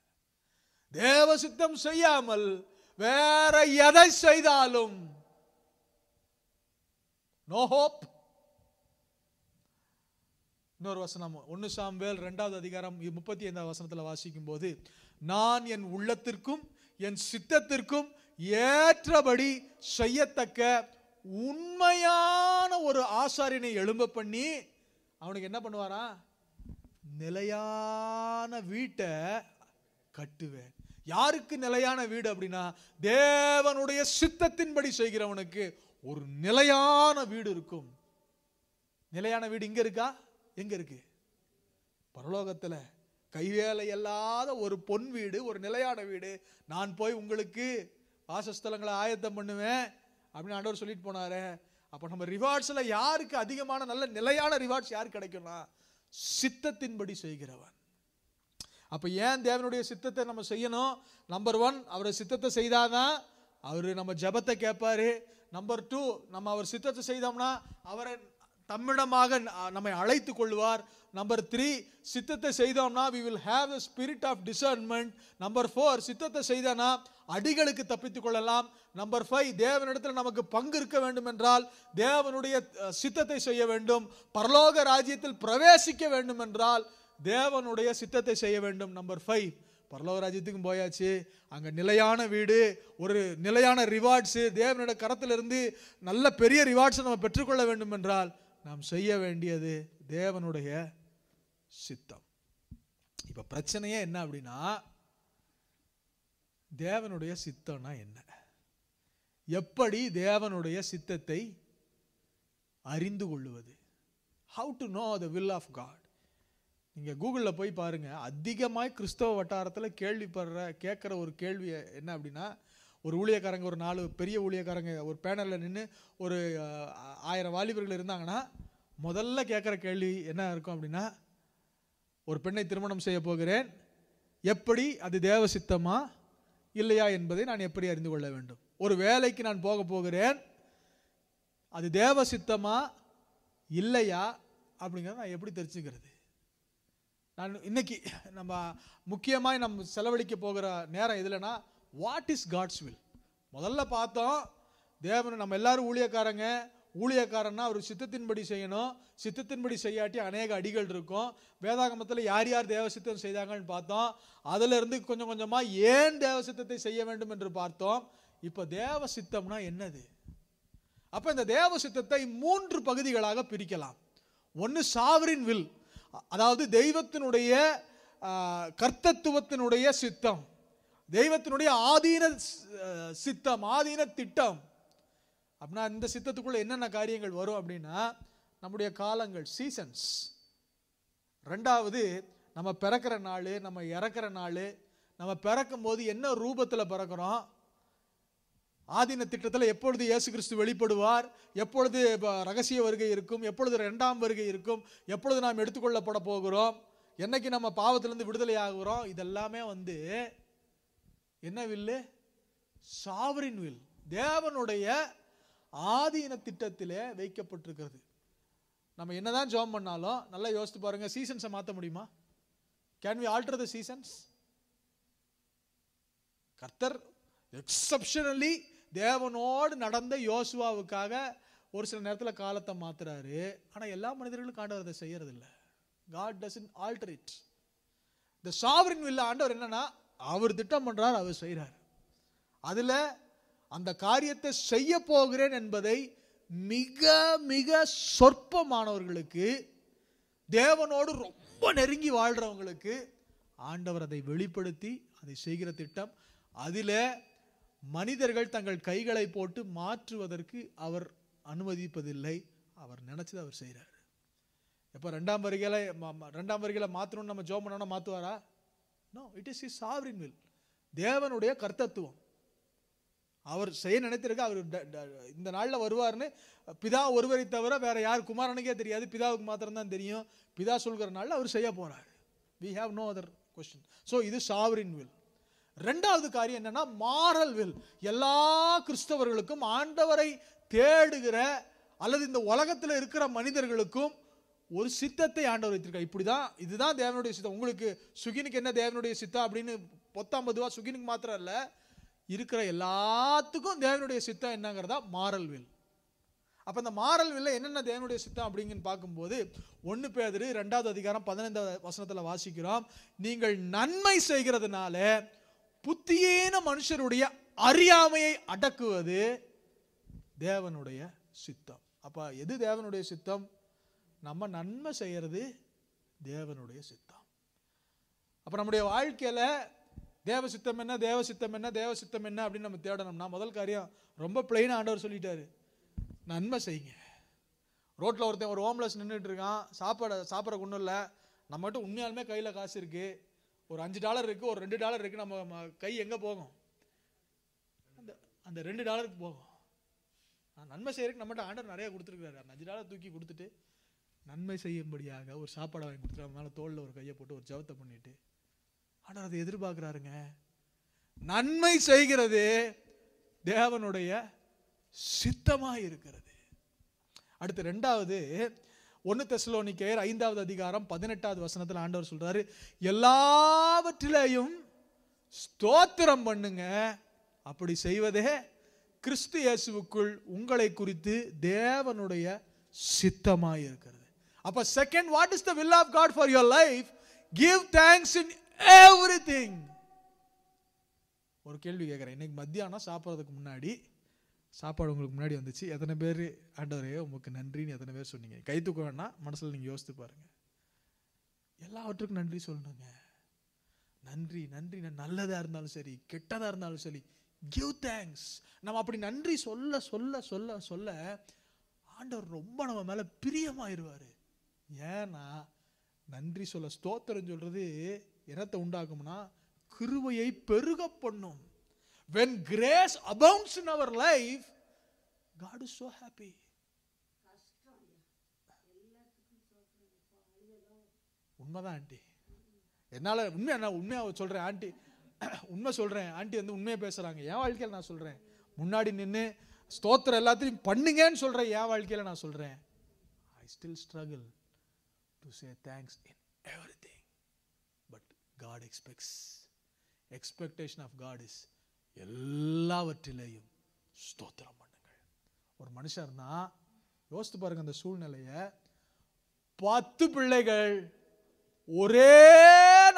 தேவ சித்தம் செய்யாமல் வேற எதை செய்தாலும் நோ ஹோப். இன்னொரு வசனம் 1 சாமுவேல் 2வது அதிகாரம் 35வது வசனத்தில் வாசிக்கும் போது, நான் என் உள்ளத்திற்கும் என் சித்தத்திற்கும் ஏற்றபடி செய்யத்தக்க உண்மையான ஒரு ஆசாரியனை எழும்ப பண்ணி அவனுக்கு என்ன பண்ணுவாரா? நிலையான வீட்டை கட்டுவேன். யாருக்கு நிலையான வீடு அப்படின்னா, தேவனுடைய சித்தத்தின்படி செய்கிறவனுக்கு ஒரு நிலையான வீடு இருக்கும். நிலையான வீடு இங்க இருக்கா? எங்க இருக்கு? பரலோகத்துல. கைவேலை இல்லாத ஒரு பொன் வீடு, ஒரு நிலையான வீடு. நான் போய் உங்களுக்கு வாசஸ்தலங்களை ஆயத்தம் பண்ணுவேன் அப்படின்னு ஆண்டவர் சொல்லிட்டு போனாரு. அப்ப நம்ம ரிவார்ட்ஸ்ல யாருக்கு அதிகமான நல்ல நிலையான ரிவார்ட்ஸ் யாருக்கு கிடைக்கும்னா, சித்தத்தின்படி செய்கிறவன். அப்ப ஏன் தேவனுடைய சித்தத்தை நம்ம செய்யணும்? நம்பர் 1, அவருடைய சித்தத்தை செய்தாதான் அவரு நம்ம ஜெபத்தை கேட்பாரு. நம்பர் 2, நம்ம அவர் சித்தத்தை செய்தோம்னா அவரை தம்மிடமாக நம்மை அழைத்து கொள்வார். நம்பர் 3, சித்தத்தை செய்தோம்னா we will have the spirit of discernment. Number 4, சித்தத்தை செய்தனா அடிகளுக்கு தப்பித்துக் கொள்ளலாம். நம்பர் 5, தேவனிடத்தில் நமக்கு பங்கு இருக்க வேண்டும் என்றால் தேவனுடைய சித்தத்தை செய்ய வேண்டும். பரலோக ராஜ்யத்தில் பிரவேசிக்க வேண்டும் என்றால் தேவனுடைய சித்தத்தை செய்ய வேண்டும். நம்பர் 5, பரலோக ராஜ்யத்துக்கும் போயாச்சு, அங்க நிலையான வீடு, ஒரு நிலையான ரிவார்ட்ஸ், தேவனுடைய கரத்திலிருந்து நல்ல பெரிய ரிவார்ட்ஸ் நம்ம பெற்றுக்கொள்ள வேண்டும் என்றால் நாம் செய்ய வேண்டியது தேவனுடைய சித்தம். இப்ப பிரச்சனையே என்ன அப்படின்னா, தேவனுடைய சித்தம்னா என்ன? எப்படி தேவனுடைய சித்தத்தை அறிந்து கொள்வது? How to know the will of God? நீங்க கூகுளில் போய் பாருங்க. அதிகமாய் கிறிஸ்தவ வட்டாரத்தில் கேட்குற ஒரு கேள்வி என்ன அப்படின்னா, ஒரு ஊழியக்காரங்க, ஒரு 4 பெரிய ஊழியக்காரங்க ஒரு பேனலில் நின்று ஒரு 1000 வாலிபர்கள் இருந்தாங்கன்னா முதல்ல கேட்குற கேள்வி என்ன இருக்கும் அப்படின்னா, ஒரு பெண்ணை திருமணம் செய்ய போகிறேன், எப்படி அது தேவ சித்தமா இல்லையா என்பதை நான் எப்படி அறிந்து கொள்ள வேண்டும்? ஒரு வேலைக்கு நான் போகிறேன், அது தேவ சித்தமா இல்லையா அப்படிங்கிறத நான் எப்படி தெரிஞ்சுக்கிறது? நான் இன்னைக்கு நம்ம முக்கியமாக நம்ம செலவழிக்க போகிற நேரம் எதுலனா, வாட் இஸ் காட்ஸ் வில்? முதல்ல பார்த்தோம், தேவன் நம்ம எல்லாரும் ஊழியக்காரன்னா அவர் சித்தத்தின்படி செய்யணும். சித்தத்தின்படி செய்யாட்டி அநேக அடிகள் இருக்கும். வேதாகமத்தில் யார் யார் தேவ சித்தம் செய்தாங்கன்னு பார்த்தோம். அதுல இருந்து கொஞ்சம் கொஞ்சமா ஏன் தேவ சித்தத்தை செய்ய வேண்டும் என்று பார்த்தோம். இப்ப தேவ சித்தம்னா என்னது? அப்ப இந்த தேவ சித்தத்தை 3 பகுதிகளாக பிரிக்கலாம். ஒன்னு சாவரின் வில், அதாவது தெய்வத்தினுடைய கர்த்தத்துவத்தினுடைய சித்தம், தெய்வத்தினுடைய ஆதீன சித்தம், ஆதீன திட்டம். அப்படின்னா இந்த சித்தத்துக்குள்ள என்னென்ன காரியங்கள் வரும் அப்படின்னா, நம்முடைய காலங்கள், சீசன்ஸ். 2வது நம்ம பிறக்கிற நாள், நம்ம இறக்கிற நாள், நம்ம பிறக்கும் போது என்ன ரூபத்தில் பிறக்கிறோம், ஆதீன திட்டத்தில் எப்பொழுது இயேசு கிறிஸ்து வெளிப்படுவார், எப்பொழுது ரகசிய வருகை இருக்கும், எப்பொழுது 2ஆம் வருகை இருக்கும், எப்பொழுது நாம் எடுத்துக்கொள்ளப்பட போகிறோம், என்னைக்கு நம்ம பாவத்திலிருந்து விடுதலை ஆகுறோம். இதெல்லாமே என்ன வில்லு? சாவரின் வில், தேவனுடைய ஆதீன திட்டத்திலே வைக்கப்பட்டிருக்கிறது. நம்ம என்னதான் ஜெபம் பண்ணாலும் நல்லா யோசித்து பாருங்க, சீசன்ஸை மாற்ற முடியுமா? Can we alter the seasons? கர்த்தர் எக்ஸப்ஷனலி தேவனோடு நடந்த யோசுவாவுக்காக ஒரு சில நேரத்தில் காலத்தை மாத்துறாரு. ஆனா எல்லா மனிதர்களும் ஆண்டவர் அதை செய்யறது இல்லை. God doesn't alter it. The sovereign will ஆண்டவர் என்னன்னா, அவர் திட்டம் பண்றார், அவர் செய்யறார். அதுல அந்த காரியத்தை செய்ய போகிறேன் என்பதை மிக மிக சொற்பமானவர்களுக்கு, தேவனோடு ரொம்ப நெருங்கி வாழ்றவங்களுக்கு ஆண்டவர் அதை வெளிப்படுத்தி அதை செய்கிற திட்டம். அதில் மனிதர்கள் தங்கள் கைகளை போட்டு மாற்றுவதற்கு அவர் அனுமதிப்பதில்லை. அவர் நினைச்சது அவர் செய்கிறார். எப்போ 2ஆம் வருகையில மாற்றணும்னு நம்ம ஜெபம் பண்ணோம்னா மாற்றுவாரா? No, it is his sovereign will, தேவனுடைய கர்த்தத்துவம். அவர் செய்ய நினைத்திருக்க, அவர் இந்த நாளில் வருவார்னு பிதா ஒருவரை தவிர வேற யார், குமாரனுக்கே தெரியாது, பிதாவுக்கு மாத்திரம் தான் தெரியும். பிதா சொல்கிற நாளில் அவர் செய்ய போறார். we have no other question. so இது சாவரின் வில். 2வது காரியம் என்னன்னா, மாரல் வில். எல்லா கிறிஸ்தவர்களுக்கும், ஆண்டவரை தேடுகிற அல்லது இந்த உலகத்தில் இருக்கிற மனிதர்களுக்கும் ஒரு சித்தத்தை ஆண்டவர் வைத்திருக்கார். இப்படிதான், இதுதான் தேவனுடைய சித்தம். உங்களுக்கு சுகினுக்கு என்ன தேவனுடைய சித்தம் அப்படின்னு பொத்தாம்பதுவா சுகினுக்கு மாத்திரம் இல்ல, இருக்கிற எல்லாத்துக்கும் தேவனுடைய சித்தம் என்னங்கிறதா மாரல் வில். அப்ப இந்த மாரல் வில் என்னென்ன தேவனுடைய சித்தம் அப்படிங்கன்னு பார்க்கும்போது, 1 பேதுரு 2வது அதிகாரம் 15வது வசனத்துல வாசிக்கிறோம், நீங்கள் நன்மை செய்கிறதுனால புத்தியீன மனுஷருடைய அறியாமையை அடக்குவது தேவனுடைய சித்தம். அப்ப எது தேவனுடைய சித்தம்? நம்ம நன்மை செய்யறது தேவனுடைய சித்தம். அப்ப நம்முடைய வாழ்க்கையில தேவ சித்தம் என்ன, தேவ சித்தம் என்ன, தேவ சித்தம் என்ன அப்படின்னு நம்ம தேடணும்னா, முதல் காரியம் ரொம்ப பிளைனா ஆண்டவர் சொல்லிட்டாரு, நன்மை செய்யுங்க. ரோட்டில் ஒருத்தன் ஒரு ஹோம்லெஸ் நின்றுட்டு இருக்கான், சாப்பிட ஒன்றும் இல்லை, நம்மகிட்ட உண்மையாலுமே கையில் காசு இருக்கு, ஒரு $5 இருக்கு, ஒரு $2 இருக்கு, நம்ம கை எங்கே போகும்? அந்த $2 போகும். நன்மை செய்யறதுக்கு நம்மகிட்ட ஆண்டவர் நிறைய கொடுத்துருக்காரு. அந்த $5 தூக்கி கொடுத்துட்டு நன்மை செய்யும்படியாக ஒரு சாப்பாடை வாங்கி கொடுத்துட்டு அவன் மேலே தோளில் ஒரு கையை போட்டு ஒரு ஜெபத்தை பண்ணிட்டு ஆண்டவர் அதை எதிர்பார்க்கிறாருங்க. நன்மை செய்கிறது தேவனுடைய சித்தமா இருக்கிறது. அடுத்து 2வது 1 தெசலோனிக்கேயர் 5வது அதிகாரம் 18வது வசனத்தில் ஆண்டவர் சொல்றாரு, எல்லாவற்றிலேயும் ஸ்தோத்திரம் பண்ணுங்க, அப்படி செய்வதே கிறிஸ்து இயேசுவுக்குள் உங்களை குறித்து தேவனுடைய சித்தமாய் இருக்கிறது. அப்ப second, what is the will of God for your life? Give thanks in everything. ஒரு கேள்வி கேட்கிறேன். இன்னைக்கு மத்தியானம் சாப்பிட்றதுக்கு முன்னாடி சாப்பாடு உங்களுக்கு முன்னாடி வந்துச்சு, எத்தனை பேர் ஆண்டவரே உமக்கு நன்றின்னு எத்தனை பேர் சொன்னீங்க? கை தூக்க வேணாம், மனசுல நீங்க யோசித்து பாருங்க. எல்லாவற்றுக்கும் நன்றி சொல்லணுங்க. நன்றி நன்றி, நல்லதா இருந்தாலும் சரி கெட்டதா இருந்தாலும் சரி, give thanks. நம்ம அப்படி நன்றி சொல்ல சொல்ல சொல்ல சொல்ல ஆண்டவர் ரொம்ப நம்ம மேல பிரியமாயிருவாரு. ஏன்னா நன்றி சொல்ல, ஸ்தோத்திரம் சொல்றது என்னத்தை உண்டாக்கும்னா கிருபையை பெருக பண்ணும். When grace abounds in our life, God is so happy. உண்மைதான் ஆண்டி, என்னால உண்மையா சொல்றேன் ஆண்டி, உண்மை சொல்றேன் ஆண்டி வந்து உண்மையை பேசுறாங்க. என் வாழ்க்கையில் நான் சொல்றேன், முன்னாடி நின்று ஸ்தோத்திரம் எல்லாத்தையும் பண்ணுங்கன்னு சொல்றேன். என் வாழ்க்கையில் நான் சொல்றேன், I still struggle to say thanks in everything, but God expectation of God is எல்லாவற்றிலேயும் ஸ்தோத்திரம் பண்ணுங்கள். ஒரு மனுஷர்னா யோசித்து பாருங்க அந்த சூழ்நிலைய. 10 பிள்ளைகள் ஒரே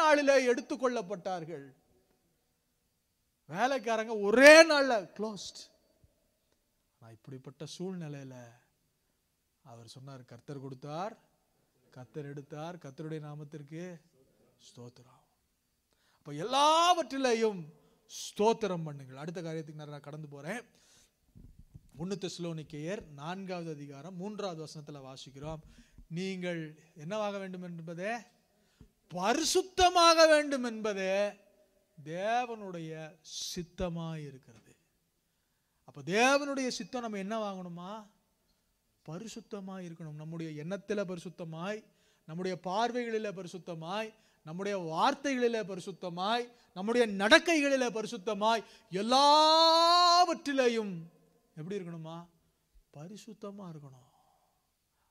நாளிலே எடுத்துக்கொள்ளப்பட்டார்கள். வேலைக்காரங்க ஒரே நாள்ல க்ளோஸ்ட். இப்படிப்பட்ட சூழ்நிலையில அவர் சொன்னார், கர்த்தர் கொடுத்தார், கர்த்தர் எடுத்தார், கர்த்தருடைய நாமத்திற்கு ஸ்தோத்திரம். அப்ப எல்லாவற்றிலேயும் ஸ்தோத்திரம் பண்ணுங்கள். அடுத்த காரியத்துக்கு நான் கடந்து போறேன். 1 தெசலோனிக்கேயர் 4வது அதிகாரம் 3வது வசனத்துல வாசிக்கிறோம், நீங்கள் என்னவாக வேண்டும் என்பதே, பரிசுத்தமாக வேண்டும் என்பதே தேவனுடைய சித்தமாய் இருக்கிறது. அப்ப தேவனுடைய சித்தம் நம்ம என்ன வாங்கணுமா? பரிசுத்தமாய் இருக்கணும். நம்முடைய எண்ணத்தில பரிசுத்தமாய், நம்முடைய பார்வைகளில பரிசுத்தமாய், நம்முடைய வார்த்தைகளில பரிசுத்தமாய், நம்முடைய நடக்கைகளில பரிசுத்தமாய், எல்லாவற்றிலையும் எப்படி இருக்கணுமா? பரிசுத்தமா இருக்கணும்.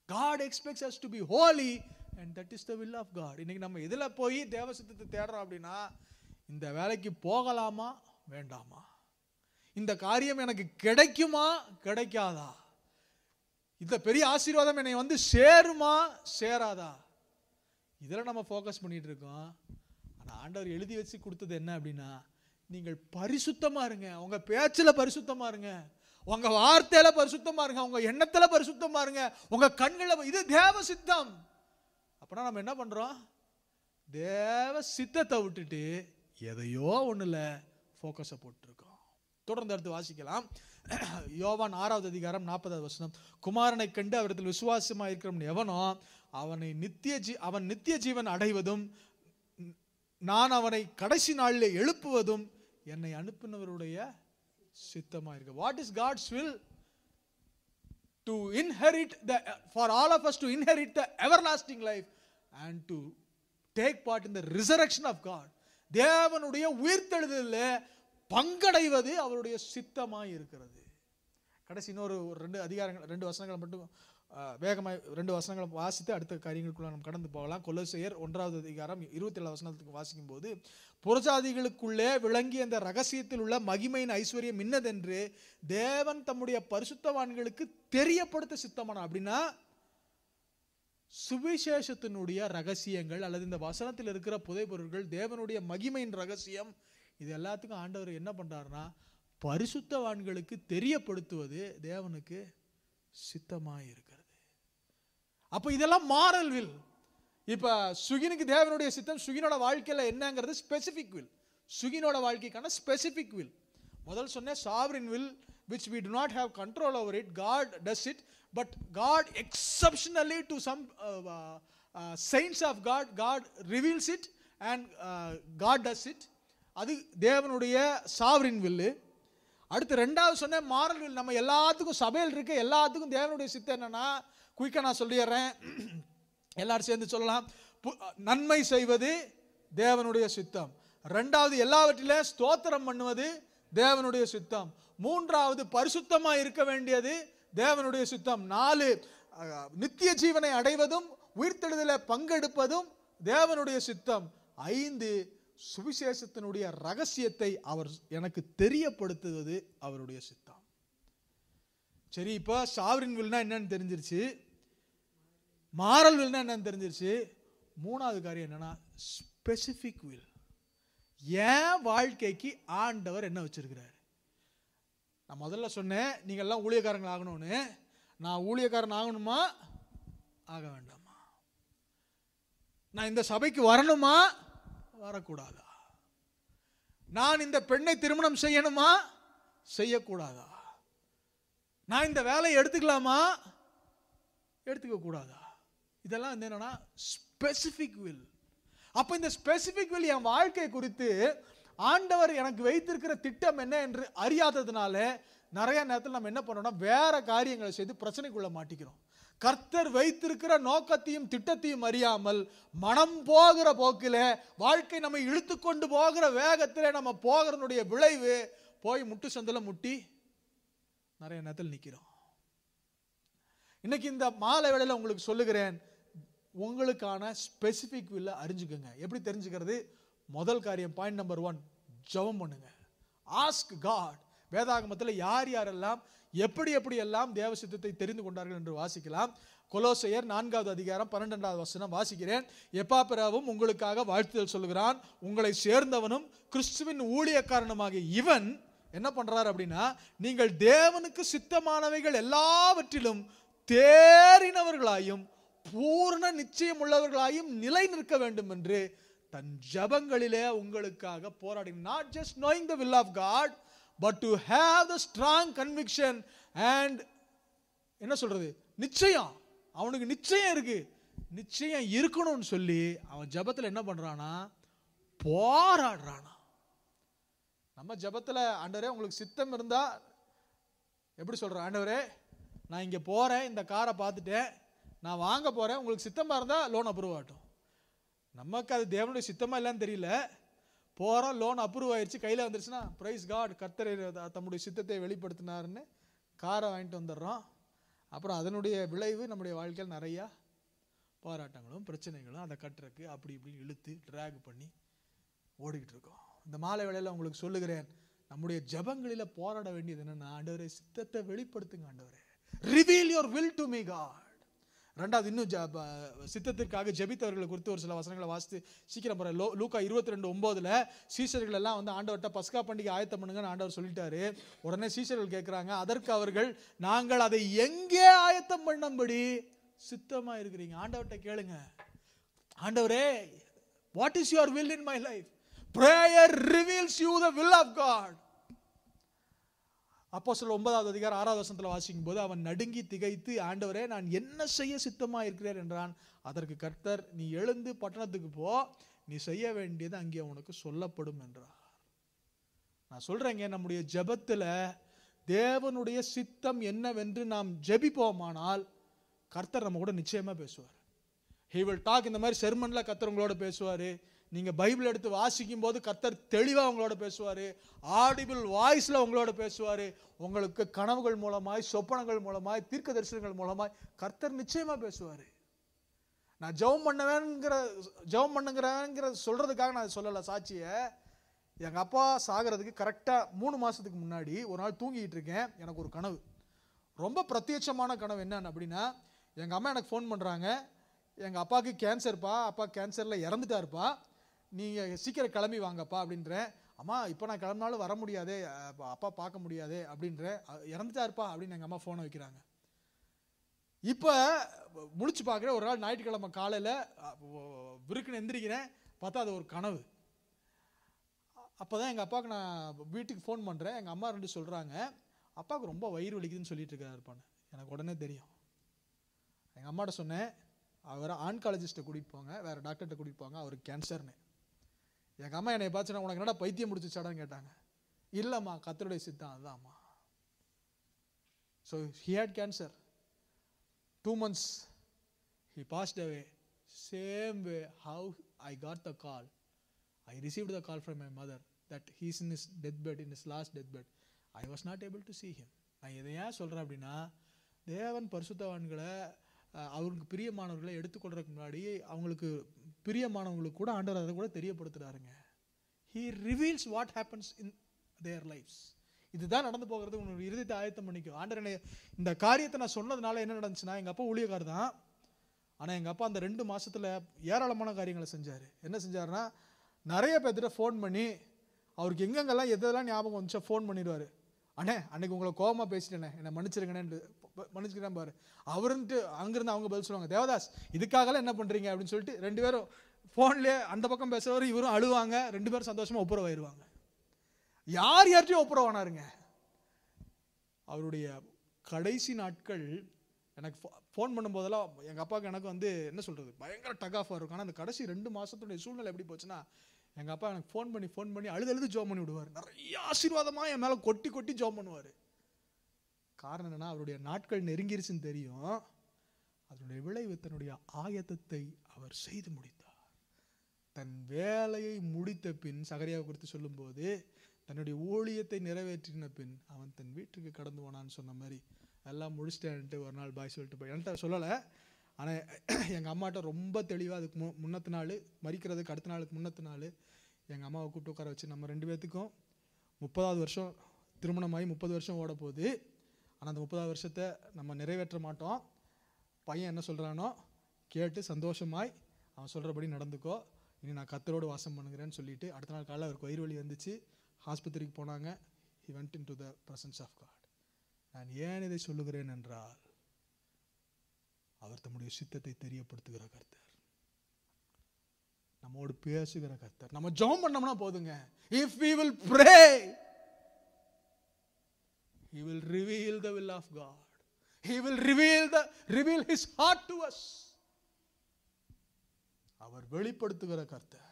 God expects us to be holy and that is the will of God. இன்னைக்கு நம்ம எதுல போய் தேவ சித்தத்தை தேடுறோம் அப்படின்னா, இந்த வேலைக்கு போகலாமா வேண்டாமா, இந்த காரியம் எனக்கு கிடைக்குமா கிடைக்காதா, இந்த பெரிய ஆசீர்வாதம் என்னை வந்து சேருமா சேராதா, இதில் நம்ம ஃபோக்கஸ் பண்ணிட்டு இருக்கோம். ஆனால் ஆண்டவர் எழுதி வச்சு கொடுத்தது என்ன அப்படின்னா, நீங்கள் பரிசுத்தமா இருங்க, உங்க பேச்சில் பரிசுத்தமா இருங்க, உங்க வார்த்தையில பரிசுத்தமா இருங்க, உங்க எண்ணத்துல பரிசுத்தமா இருங்க, உங்க கண்களில். இது தேவ சித்தம். அப்படின்னா நம்ம என்ன பண்றோம்? தேவ சித்தத்தை விட்டுட்டு எதையோ ஒண்ணுல ஃபோக்கஸை போட்டுருக்கோம். தொடர்ந்து அடுத்து வாசிக்கலாம். யோவான் 6வது அதிகாரம் 40வது வசனம், குமாரனை கண்டு அவரிடத்தில் விசுவாசமா இருக்கிறவன் எவனோ அவன் நித்திய ஜீவன் அடைவதும் நான் அவனை கடைசி நாளில் எழுப்புவதும் என்னை அனுப்பினவருடைய சித்தமா இருக்கு. What is God's will? To inherit for all of us to inherit the everlasting life and to take part in the resurrection of God. தேவனுடைய உயிர்த்தெழுதலிலே பங்கடைவது அவருடைய சித்தமாய் இருக்கிறது. கடைசி இன்னொரு 2 வசனங்களை மட்டும் வேகமாய் 2 வசனங்களை வாசித்து அடுத்த காரியங்களுக்குள்ள நம்ம கடந்து போகலாம். கொலோசையர் 1வது அதிகாரம் 27 வசனத்துக்கு வாசிக்கும் போது, புறஜாதிகளுக்குள்ளே விளங்கிய அந்த ரகசியத்தில் உள்ள மகிமையின் ஐஸ்வர்யம் இன்னதென்று தேவன் தம்முடைய பரிசுத்தவான்களுக்கு தெரியப்படுத்த சித்தமான. அப்படின்னா சுவிசேஷத்தினுடைய ரகசியங்கள் அல்லது இந்த வசனத்தில் இருக்கிற புதைபொருட்கள், தேவனுடைய மகிமையின் ரகசியம், இது எல்லாத்துக்கும் ஆண்டவர் என்ன பண்றாருன்னா பரிசுத்தவான்களுக்கு தெரியப்படுத்துவது தேவனுக்கு சித்தமாய் இருக்கிறது. அப்ப இதெல்லாம் மாரல் வில். இப்ப சுகினுக்கு தேவனுடைய சித்தம், சுகினோட வாழ்க்கையில என்னங்கிறது ஸ்பெசிபிக் வில். சுகினோட வாழ்க்கைக்கான ஸ்பெசிபிக் வில். முதல் சொன்ன sovereign will which we do not have control over it, God does it, but God exceptionally do some saints of God, God reveals it and God does it. அது தேவனுடைய sovereign வில்லு. அடுத்து ரெண்டாவது சொன்ன moral will. நம்ம எல்லாத்துக்கும் சபையில் இருக்க எல்லாத்துக்கும் தேவனுடைய சித்தம் என்னன்னா, குயிக்காக நான் சொல்லிடுறேன், எல்லாரும் சேர்ந்து சொல்லலாம். நன்மை செய்வது தேவனுடைய சித்தம். ரெண்டாவது எல்லாவற்றிலே ஸ்தோத்திரம் பண்ணுவது தேவனுடைய சித்தம். மூன்றாவது பரிசுத்தமாக இருக்க வேண்டியது தேவனுடைய சித்தம். 4 நித்திய ஜீவனை அடைவதும் உயிர்த்தெழுதலை பங்கெடுப்பதும் தேவனுடைய சித்தம். 5 சுவிசேஷத்தினுடைய ரகசியத்தை அவர் எனக்கு தெரியப்படுத்துவது அவருடைய சித்தம். சரி, இப்போ சாவரின் வில்னா என்னன்னு தெரிஞ்சிருச்சு, மாரல் வில்னா என்னன்னு தெரிஞ்சிருச்சு. மூணாவது காரியம் என்னன்னா ஸ்பெசிபிக் வில். என் வாழ்க்கைக்கு ஆண்டவர் என்ன வச்சிருக்கிறார்? நான் முதல்ல சொன்னேன், நீங்க எல்லாம் ஊழியக்காரங்கள் ஆகணும்னு. நான் ஊழியக்காரன் ஆகணுமா ஆக வேண்டாமா? நான் இந்த சபைக்கு வரணுமா வரக்கூடாதா? நான் இந்த பெண்ணை திருமணம் செய்யணுமா செய்யக்கூடாதா? நான் இந்த வேலையை எடுத்துக்கலாமா எடுத்துக்க கூடாதா? இதெல்லாம் என்னன்னா ஸ்பெசிபிக் வில். அப்ப இந்த ஸ்பெசிபிக் வில் என் வாழ்க்கை குறித்து ஆண்டவர் எனக்கு வைத்திருக்கிற திட்டம் என்ன என்று அறியாததுனால நிறைய நேரத்தில் நம்ம என்ன பண்ணோம்னா வேற காரியங்களை செய்து பிரச்சனைக்குள்ள மாட்டிக்கிறோம். கர்த்தர் வைத்திருக்கிற நோக்கத்தையும் திட்டத்தையும் அறியாமல் மனம் போகிற போக்கில வாழ்க்கை நம்ம இழுத்து கொண்டு போகிற வேகத்தில் நம்ம போகிறனுடைய விளைவு போய் முட்டு சந்தில முட்டி நிறைய நேரத்தில் நிற்கிறோம். இன்னைக்கு இந்த மாலை வேளையில உங்களுக்கு சொல்லுகிறேன், உங்களுக்கான ஸ்பெசிபிக் வில்ல அறிஞ்சுக்கங்க. எப்படி தெரிஞ்சுக்கிறது? முதல் காரியம், பாயிண்ட் நம்பர் 1, ஜெபம் பண்ணுங்க. Ask God. வேதாகமத்தில் யார் யாரெல்லாம் எப்படி எப்படி எல்லாம் தேவ சித்தத்தை தெரிந்து கொண்டார்கள் என்று வாசிக்கலாம். கொலோசையர் 4வது அதிகாரம் 12வது வசனம் வாசிக்கிறேன். எப்பாப்பிராவும் உங்களுக்காக வாழ்த்துதல் சொல்லுகிறான், உங்களை சேர்ந்தவனும் கிறிஸ்துவின் ஊழியக்காரனுமாகிய இவன் என்ன பண்றார் அப்படின்னா, நீங்கள் தேவனுக்கு சித்தமானவைகள் எல்லாவற்றிலும் தேறினவர்களாயும் பூர்ண நிச்சயம் உள்ளவர்களாயும் நிலை நிற்க வேண்டும் என்று தன் ஜபங்களிலே உங்களுக்காக போராடி. Not just knowing the will of God, but to have the strong conviction and என்ன சொல்றது, நிச்சயம். அவனுக்கு நிச்சயம் இருக்கு, நிச்சயம் இருக்கணும்னு சொல்லி அவன் ஜபத்துல என்ன பண்றானா, போராடுறானா. நம்ம ஜபத்துல ஆண்டவரே உங்களுக்கு சித்தம் இருந்தா எப்படி சொல்ற, ஆண்டவரே நான் இங்க போறேன், இந்த காரை பார்த்துட்டேன், நான் வாங்க போறேன், உங்களுக்கு சித்தமா இருந்தா லோன் அப்ரூவ் ஆகட்டும். நமக்கு அது தேவனுடைய சித்தமா இல்லைன்னு தெரியல, போறோம், லோன் அப்ரூவ் ஆயிடுச்சு, கையில வந்துருச்சுன்னா பிரைஸ் காட், கர்த்தர் தம்முடைய சித்தத்தை வெளிப்படுத்தினாருன்னு காரை வாங்கிட்டு வந்துடுறோம். அப்புறம் அதனுடைய விளைவு நம்முடைய வாழ்க்கையில் நிறையா போராட்டங்களும் பிரச்சனைகளும், அதை கட்டுறக்கு அப்படி இப்படின்னு இழுத்து ட்ராக் பண்ணி ஓடிக்கிட்டு இருக்கோம். இந்த மாலை வேளையில் உங்களுக்கு சொல்லுகிறேன், நம்முடைய ஜபங்களில போராட வேண்டியது என்னன்னா, ஆண்டவரே சித்தத்தை வெளிப்படுத்துங்க, ஆண்டவரே reveal your will to me God. ரெண்டாவது, இன்னும் சித்தத்திற்காக ஜெபித்தவர்களை குறித்து ஒரு சில வசனங்களை வாசித்து சீக்கிரம் போறேன். லூக்கா 22:9 சீஷர்கள் எல்லாம் வந்து ஆண்டவர்கிட்ட பஸ்கா பண்டிகை ஆயத்தம் பண்ணுங்கன்னு ஆண்டவர் சொல்லிட்டாரு. உடனே சீஷர்கள் கேட்கிறாங்க, அதற்கு அவர்கள், நாங்கள் அதை எங்கே ஆயத்தம் பண்ணும்படி சித்தமா இருக்கிறீங்க? ஆண்டவர்கிட்ட கேளுங்க, ஆண்டவரே what is your will in my life? Prayer reveals you the will of God. அப்போஸ்தலர் 9வது அதிகாரம் 6வது வசனத்துல வாசிக்கும் போது, அவன் நடுங்கி திகைத்து, ஆண்டவரே நான் என்ன செய்ய சித்தமா இருக்கிறேன் என்றான். அதற்கு கர்த்தர், நீ எழுந்து பட்டணத்துக்கு போ, நீ செய்ய வேண்டியது அங்கே உனக்கு சொல்லப்படும் என்றார். நான் சொல்றேங்க, நம்முடைய ஜெபத்துல தேவனுடைய சித்தம் என்னவென்று நாம் ஜெபிப்போமானால் கர்த்தர் நம்ம கூட நிச்சயமா பேசுவார். He will talk. இந்த மாதிரி செர்மன்ல கர்த்தர் உங்களோட பேசுவாரு. நீங்க பைபிள் எடுத்து வாசிக்கும் போது கர்த்தர் தெளிவா உங்களோட பேசுவாரு. ஆடிபிள் வாய்ஸ்ல உங்களோட பேசுவாரு. உங்களுக்கு கனவுகள் மூலமாய், சொப்பனங்கள் மூலமாய், தீர்க்க தரிசனங்கள் மூலமாய் கர்த்தர் நிச்சயமா பேசுவாரு. நான் ஜெபம் பண்ணுங்கிறேங்கிற சொல்றதுக்காக நான் சொல்லல சாட்சிய. எங்க அப்பா சாகிறதுக்கு கரெக்டா 3 மாசத்துக்கு முன்னாடி ஒரு நாள் தூங்கிட்டு இருக்கேன். எனக்கு ஒரு கனவு, ரொம்ப பிரத்யட்சமான கனவு. என்னன்னு அப்படின்னா, எங்க அம்மா எனக்கு ஃபோன் பண்றாங்க, எங்க அப்பாவுக்கு கேன்சர்ப்பா, அப்பா கேன்சர்ல இறந்துட்டாருப்பா, நீங்க சீக்கிரம் கிளம்பி வாங்கப்பா அப்படின்றேன். அம்மா இப்போ நான் கிளம்பினாலும் வர முடியாதே, அப்பா பார்க்க முடியாதே அப்படின்றேன். இறந்துட்டாருப்பா அப்படின்னு எங்க அம்மா ஃபோனை வைக்கிறாங்க. இப்போ முழிச்சு பார்க்குறேன், ஒரு நாள் ஞாயிற்றுக்கிழமை காலையில் விருக்குன்னு எந்திரிக்கிறேன், பார்த்தா அது ஒரு கனவு. அப்போ தான் எங்கள் அப்பாவுக்கு நான் வீட்டுக்கு ஃபோன் பண்ணுறேன். எங்கள் அம்மா 2 சொல்கிறாங்க, அப்பாவுக்கு ரொம்ப வயிறு வலிக்குதுன்னு சொல்லிட்டு இருக்காருப்பான்னு. எனக்கு உடனே தெரியும், எங்கள் அம்மாட்ட சொன்னேன், அவரை ஆன்காலஜிஸ்ட்டை கூட்டிகிட்டு போங்க, வேறு டாக்டர்கிட்ட கூட்டிகிட்டு போங்க, அவருக்கு கேன்சர்னு. எங்கள் அம்மா என்னை பார்த்துனா உனக்கு என்னடா பைத்தியம் முடிச்சுச்சாடான்னு கேட்டாங்க. இல்லைம்மா, கர்த்தருடைய சித்தம் அதுதான்ம்மா. So he had cancer. 2 months he passed away. Same way how I got the call. I received the call from my mother that he's in his deathbed, in his last deathbed. I was not able to see him. நான் இதை ஏன் சொல்கிறேன் அப்படின்னா, தேவன் பரிசுத்தவான்களை அவருக்கு பிரியமானவர்களை எடுத்துக்கொள்றதுக்கு முன்னாடி அவங்களுக்கு பிரியமானவங்களுக்கு கூட ஆண்டவர் அதை கூட தெரியப்படுத்துகிறாருங்க. He reveals what happens in their lives. இதுதான் நடந்து போகிறது. உன்னோட இருதயத்தை ஆயத்தம் பண்ணிக்கும். ஆண்டவர் இந்த காரியத்தை நான் சொன்னதுனால என்ன நடந்துச்சுன்னா, எங்கள் அப்பா ஊழியக்கார் தான். ஆனால் எங்கள் அப்பா அந்த 2 மாதத்தில் ஏராளமான காரியங்களை செஞ்சார். என்ன செஞ்சாருன்னா, நிறைய பேர்த்திட்ட ஃபோன் பண்ணி அவருக்கு எங்கெங்கெல்லாம் எதெல்லாம் ஞாபகம் வந்துச்சோ ஃபோன் பண்ணிடுவார். அண்ணே அன்னைக்கு உங்களை கோபமாக பேசிட்டேனே, என்னை மன்னிச்சிருங்கண்ணே, மன்னிச்சுக்கிறேன் பாரு அவருன்ட்டு. அங்கேருந்து அவங்க பதில் சொல்லுவாங்க, தேவதாஸ் இதுக்காகலாம் என்ன பண்ணுறீங்க அப்படின்னு சொல்லிட்டு 2 பேரும் ஃபோன்லேயே அந்த பக்கம் பேசுகிறவர் இவரும் அழுவாங்க. 2 பேரும் சந்தோஷமாக ஒப்புரவாயிருவாங்க. யார்கிட்டையும் ஒப்புரவானாருங்க. அவருடைய கடைசி நாட்கள் எனக்கு ஃபோன் பண்ணும்போதெல்லாம் எங்கள் அப்பாவுக்கு எனக்கு வந்து என்ன சொல்கிறது, பயங்கர டக் ஆஃபாக இருக்கும். ஆனால் அந்த கடைசி 2 மாதத்துடைய சூழ்நிலை எப்படி போச்சுன்னா, எங்கள் அப்பா எனக்கு ஃபோன் பண்ணி அழுது ஜோம் பண்ணி விடுவார். நிறைய ஆசீர்வாதமாக என் மேலே கொட்டி ஜோம் பண்ணுவார். காரணம் என்னென்னா, அவருடைய நாட்கள் நெருங்கிருச்சுன்னு தெரியும். அதனுடைய விளைவு தன்னுடைய ஆயத்தத்தை அவர் செய்து முடித்தார். தன் வேலையை முடித்த பின், சகரியாவை குறித்து சொல்லும்போது, தன்னுடைய ஊழியத்தை நிறைவேற்றின பின் அவன் தன் வீட்டுக்கு கடந்து போனான்னு சொன்ன மாதிரி எல்லாம் முடிச்சிட்டேன்ட்டு ஒரு நாள் பாய் சொல்லிட்டு போய் என்கிட்ட சொல்லலை. ஆனால் எங்கள் அம்மாட்ட ரொம்ப தெளிவாக அதுக்கு முன்னத்து நாள், மறிக்கிறதுக்கு அடுத்த நாளுக்கு முன்னத்து நாள் எங்கள் அம்மாவை கூப்பிட்டு உட்கார வச்சு, நம்ம 2 பேர்த்துக்கும் 30வது வருஷம் திருமணமாகி 30 வருஷம் ஓட போகுது. ஆனால் அந்த 30வது வருஷத்தை நம்ம நிறைவேற்ற மாட்டோம். பையன் என்ன சொல்கிறானோ கேட்டு சந்தோஷமாய் அவன் சொல்கிறபடி நடந்துக்கோ, இனி நான் கர்த்தரோடு வாசம் பண்ணுகிறேன்னு சொல்லிட்டு அடுத்த நாள் காலையில் அவருக்கு வயிறு வலி வந்துச்சு. ஆஸ்பத்திரிக்கு போனாங்க. He went into the presence of God. நான் ஏன் இதை சொல்லுகிறேன் என்றால், அவர் தம்முடைய சித்தத்தை தெரியப்படுத்துகிற கர்த்தர், நம்மோடு பேசுகிற கர்த்தர். நம்ம ஜெபம் பண்ணோம்னா போதுங்க. If we will pray, He will reveal the will of God. He will reveal His heart to us. அவர் வெளிப்படுத்துகிற கர்த்தர்.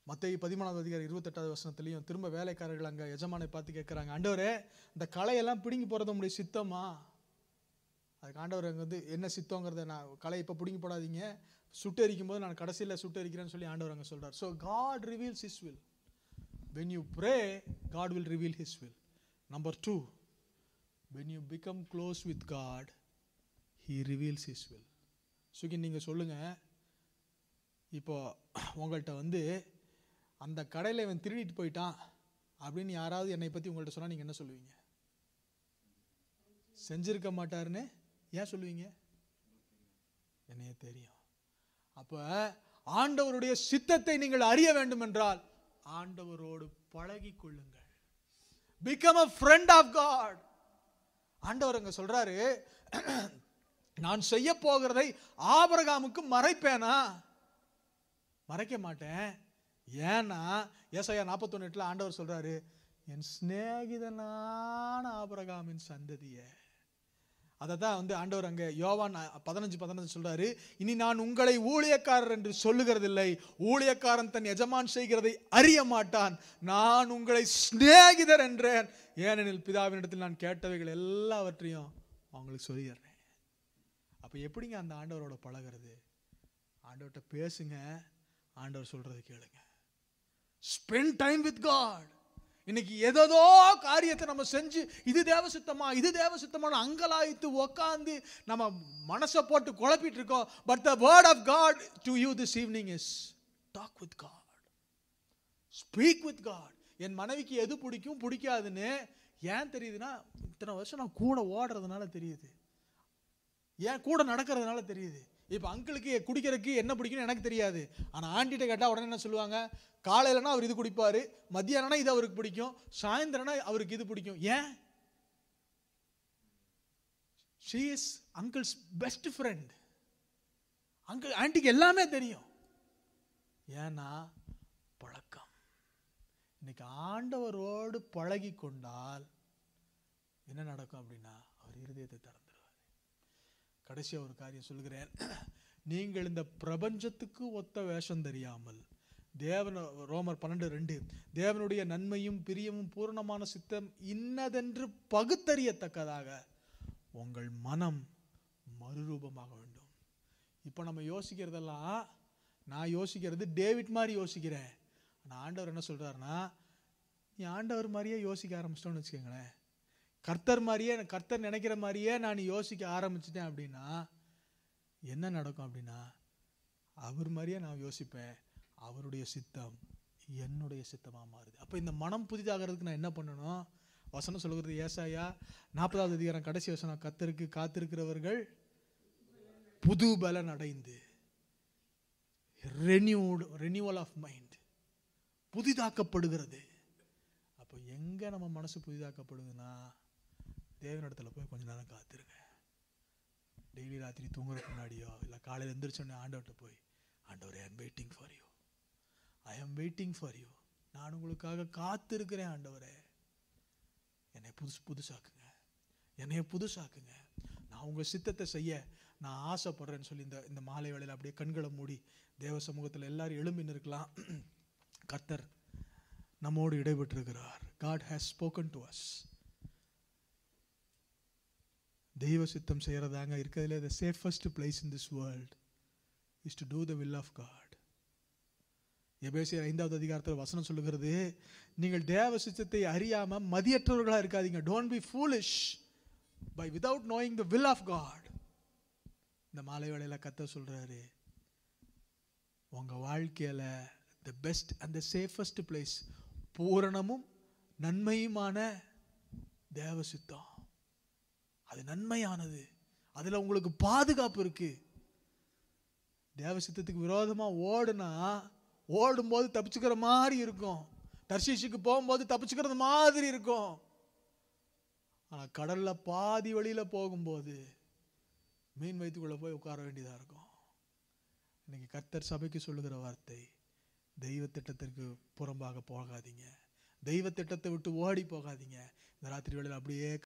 மத்தேயு 13:28 திரும்ப வேலைக்காரர்கள் அங்கே எஜமானை பார்த்து கேட்குறாங்க, ஆண்டவரே இந்த களையெல்லாம் பிடுங்கி போகிறது உங்களுடைய சித்தமா? அதுக்கு ஆண்டவர் அங்கே வந்து என்ன சித்தங்கிறத, நான் களை இப்போ பிடுங்கி போடாதீங்க, சுட்டெரிக்கும் போது நான் கடைசியில் சுட்டெரிக்கிறேன்னு சொல்லி ஆண்டவர் அங்கே சொல்கிறார். So God reveals His will. When you pray, God will reveal His will. Number 2, when you become close with God, He reveals His will. Suki நீங்கள் சொல்லுங்கள், இப்போ உங்கள்கிட்ட வந்து அந்த கடையில் இவன் திருடிட்டு போயிட்டான் அப்படின்னு யாராவது என்னை பற்றி உங்கள்கிட்ட சொன்னால் நீங்கள் என்ன சொல்லுவீங்க? செஞ்சிருக்க மாட்டாருன்னு ஏன் சொல்லுவீங்க? என்னைய தெரியும். அப்போ ஆண்டவருடைய சித்தத்தை நீங்கள் அறிய வேண்டும் என்றால் ஆண்டவரோடு பழகி கொள்ளுங்கள். Become a friend of God. ஆண்டவர் அங்க சொல்றாரு, நான் செய்ய போகிறதை ஆபிரகாமுக்கு மறைப்பேனா? மறைக்க மாட்டேன். ஏன்னா ஏசாயா 41:8 ஆண்டவர் சொல்றாரு, என் சிநேகிதனான ஆபிரகாமின் சந்ததியே. அதை தான் வந்து ஆண்டவர் அங்கே யோவான் 15:15 சொல்றாரு, இனி நான் உங்களை ஊழியக்காரர் என்று சொல்லுகிறதில்லை, ஊழியக்காரன் தன் எஜமான் செய்கிறதை அறிய மாட்டான், நான் உங்களை சிநேகிதர் என்றேன், ஏனெனில் பிதாவினிடத்தில் நான் கேட்டவைகள் எல்லாவற்றையும் அவங்களுக்கு சொல்லிடுறேன். அப்போ எப்படிங்க அந்த ஆண்டவரோட பழகிறது? ஆண்டவர்கிட்ட பேசுங்க, ஆண்டவர் சொல்றதை கேளுங்க. Spend time with God. இன்னைக்கு ஏதோ காரியத்தை நம்ம செஞ்சு இது தேவசித்தமா இது தேவசித்தமான அங்கலாய்த்து உக்காந்து நம்ம மனசை போட்டு குழப்பிட்டு இருக்கோம். But the word of God to you this evening is talk with God. Speak with God. என் மனைவிக்கு எது பிடிக்கும் பிடிக்காதுன்னு ஏன் தெரியுதுன்னா, இத்தனை வருஷம் நான் கூட ஓடுறதுனால தெரியுது, ஏன் கூட நடக்கிறதுனால தெரியுது. இப்போ அங்கிளுக்கு குடிக்கிறதுக்கு என்ன பிடிக்குன்னு எனக்கு தெரியாது, ஆனால் ஆண்டிகிட்ட கேட்டால் உடனே என்ன சொல்லுவாங்க, காலையிலனா அவர் இது குடிப்பார், மத்தியானம்னா இது அவருக்கு பிடிக்கும், சாயந்தரம்னா அவருக்கு இது பிடிக்கும். ஏன்? she is uncle's best friend. Uncle ஆண்டிக்கு எல்லாமே தெரியும். ஏன்னா பழக்கம். இன்னைக்கு ஆண்டவரோடு பழகி கொண்டால் என்ன நடக்கும் அப்படின்னா, அவர் இருதயத்தை திறந்துடுவார். கடைசியா ஒரு காரியம் சொல்கிறேன். நீங்கள் இந்த பிரபஞ்சத்துக்கு ஒத்த வேஷம் தெரியாமல் தேவன், ரோமர் 12:2, தேவனுடைய நன்மையும் பிரியமும் பூரணமான சித்தம் இன்னதென்று பகுத்தறியத்தக்கதாக உங்கள் மனம் மறுரூபமாக வேண்டும். இப்போ நம்ம யோசிக்கிறதெல்லாம், நான் யோசிக்கிறது டேவிட் மாதிரி யோசிக்கிறேன். ஆனால் ஆண்டவர் என்ன சொல்றாருன்னா, நீ ஆண்டவர் மாதிரியே யோசிக்க ஆரம்பிச்சிட்டோன்னு வச்சுக்கோங்களேன், கர்த்தர் மாதிரியே, கர்த்தர் நினைக்கிற மாதிரியே நான் யோசிக்க ஆரம்பிச்சிட்டேன் அப்படின்னா என்ன நடக்கும் அப்படின்னா, அவர் மாதிரியே நான் யோசிப்பேன், அவருடைய சித்தம் என்னுடைய சித்தமாக மாறுது. அப்போ இந்த மனம் புதிதாகிறதுக்கு நான் என்ன பண்ணணும்? வசனம் சொல்கிறது ஏசாயா 40வது அதிகாரம் கடைசி வசனம், கர்த்தருக்கு காத்திருக்கிறவர்கள் புது பலன் அடைந்து, ரெனியூவல் ஆஃப் மைண்ட், புதிதாக்கப்படுகிறது. அப்போ எங்க நம்ம மனசு புதிதாக்கப்படுதுன்னா, தேவனிடத்துல போய் கொஞ்ச நேரம் காத்திருங்க. டெய்லி ராத்திரி தூங்குறதுக்கு முன்னாடியோ இல்லை காலையில் எந்திரிச்சோன்னே ஆண்டவர்கிட்ட போய், ஆண்டவரே, I am waiting for you, I am waiting for you, நான் உங்களுக்காக காத்திருக்கிறேன் ஆண்டவரே, என்னை புதுசாக்குங்க, என்னைய புதுசாக்குங்க, நான் உங்கள் சித்தத்தை செய்ய நான் ஆசைப்படுறேன்னு சொல்லி இந்த மாலை வேளையில் அப்படியே கண்களை மூடி தேவ சமூகத்தில் எல்லாரும் எழும்பி நிற்கலாம். கர்த்தர் நம்மோடு இடைபெற்றிருக்கிறார். God has spoken to us. தெய்வ சித்தம் செய்யறதாங்க இருக்கிறதுல the safest place in this world is to do the will of God. எபேசியர் 5வது அதிகாரத்தில் வசனம் சொல்லுகிறது, நீங்கள் தேவ சித்தத்தை அறியாம மதியற்றவர்களா இருக்காதீங்க. Don't be foolish by without knowing the will of God. இந்த மாலை வேளையில கர்த்தர் சொல்றாரு, உங்க வாழ்க்கையில the best and the safest place, பூரணமும் நன்மையுமான தேவ சித்தம், அது நன்மையானது, அதுல உங்களுக்கு பாதுகாப்பு இருக்கு. தேவ சித்தத்துக்கு விரோதமா ஓடுனா, ஓடும்போது தப்பிச்சுக்கிற மாதிரி இருக்கும், தர்ஷீஷுக்கு போகும்போது தப்பிச்சுக்கிறது மாதிரி இருக்கும். ஆனா கடல்ல பாதி வழியில போகும்போது மீன் வயிற்றுக்குள்ள போய் உட்கார வேண்டியதா இருக்கும். இன்னைக்கு கர்த்தர் சபைக்கு சொல்லுகிற வார்த்தை, தெய்வ திட்டத்திற்கு புறம்பாக போகாதீங்க, தெய்வ திட்டத்தை விட்டு ஓடி போகாதீங்க. இந்த ராத்திரி வேளையில் அப்படியே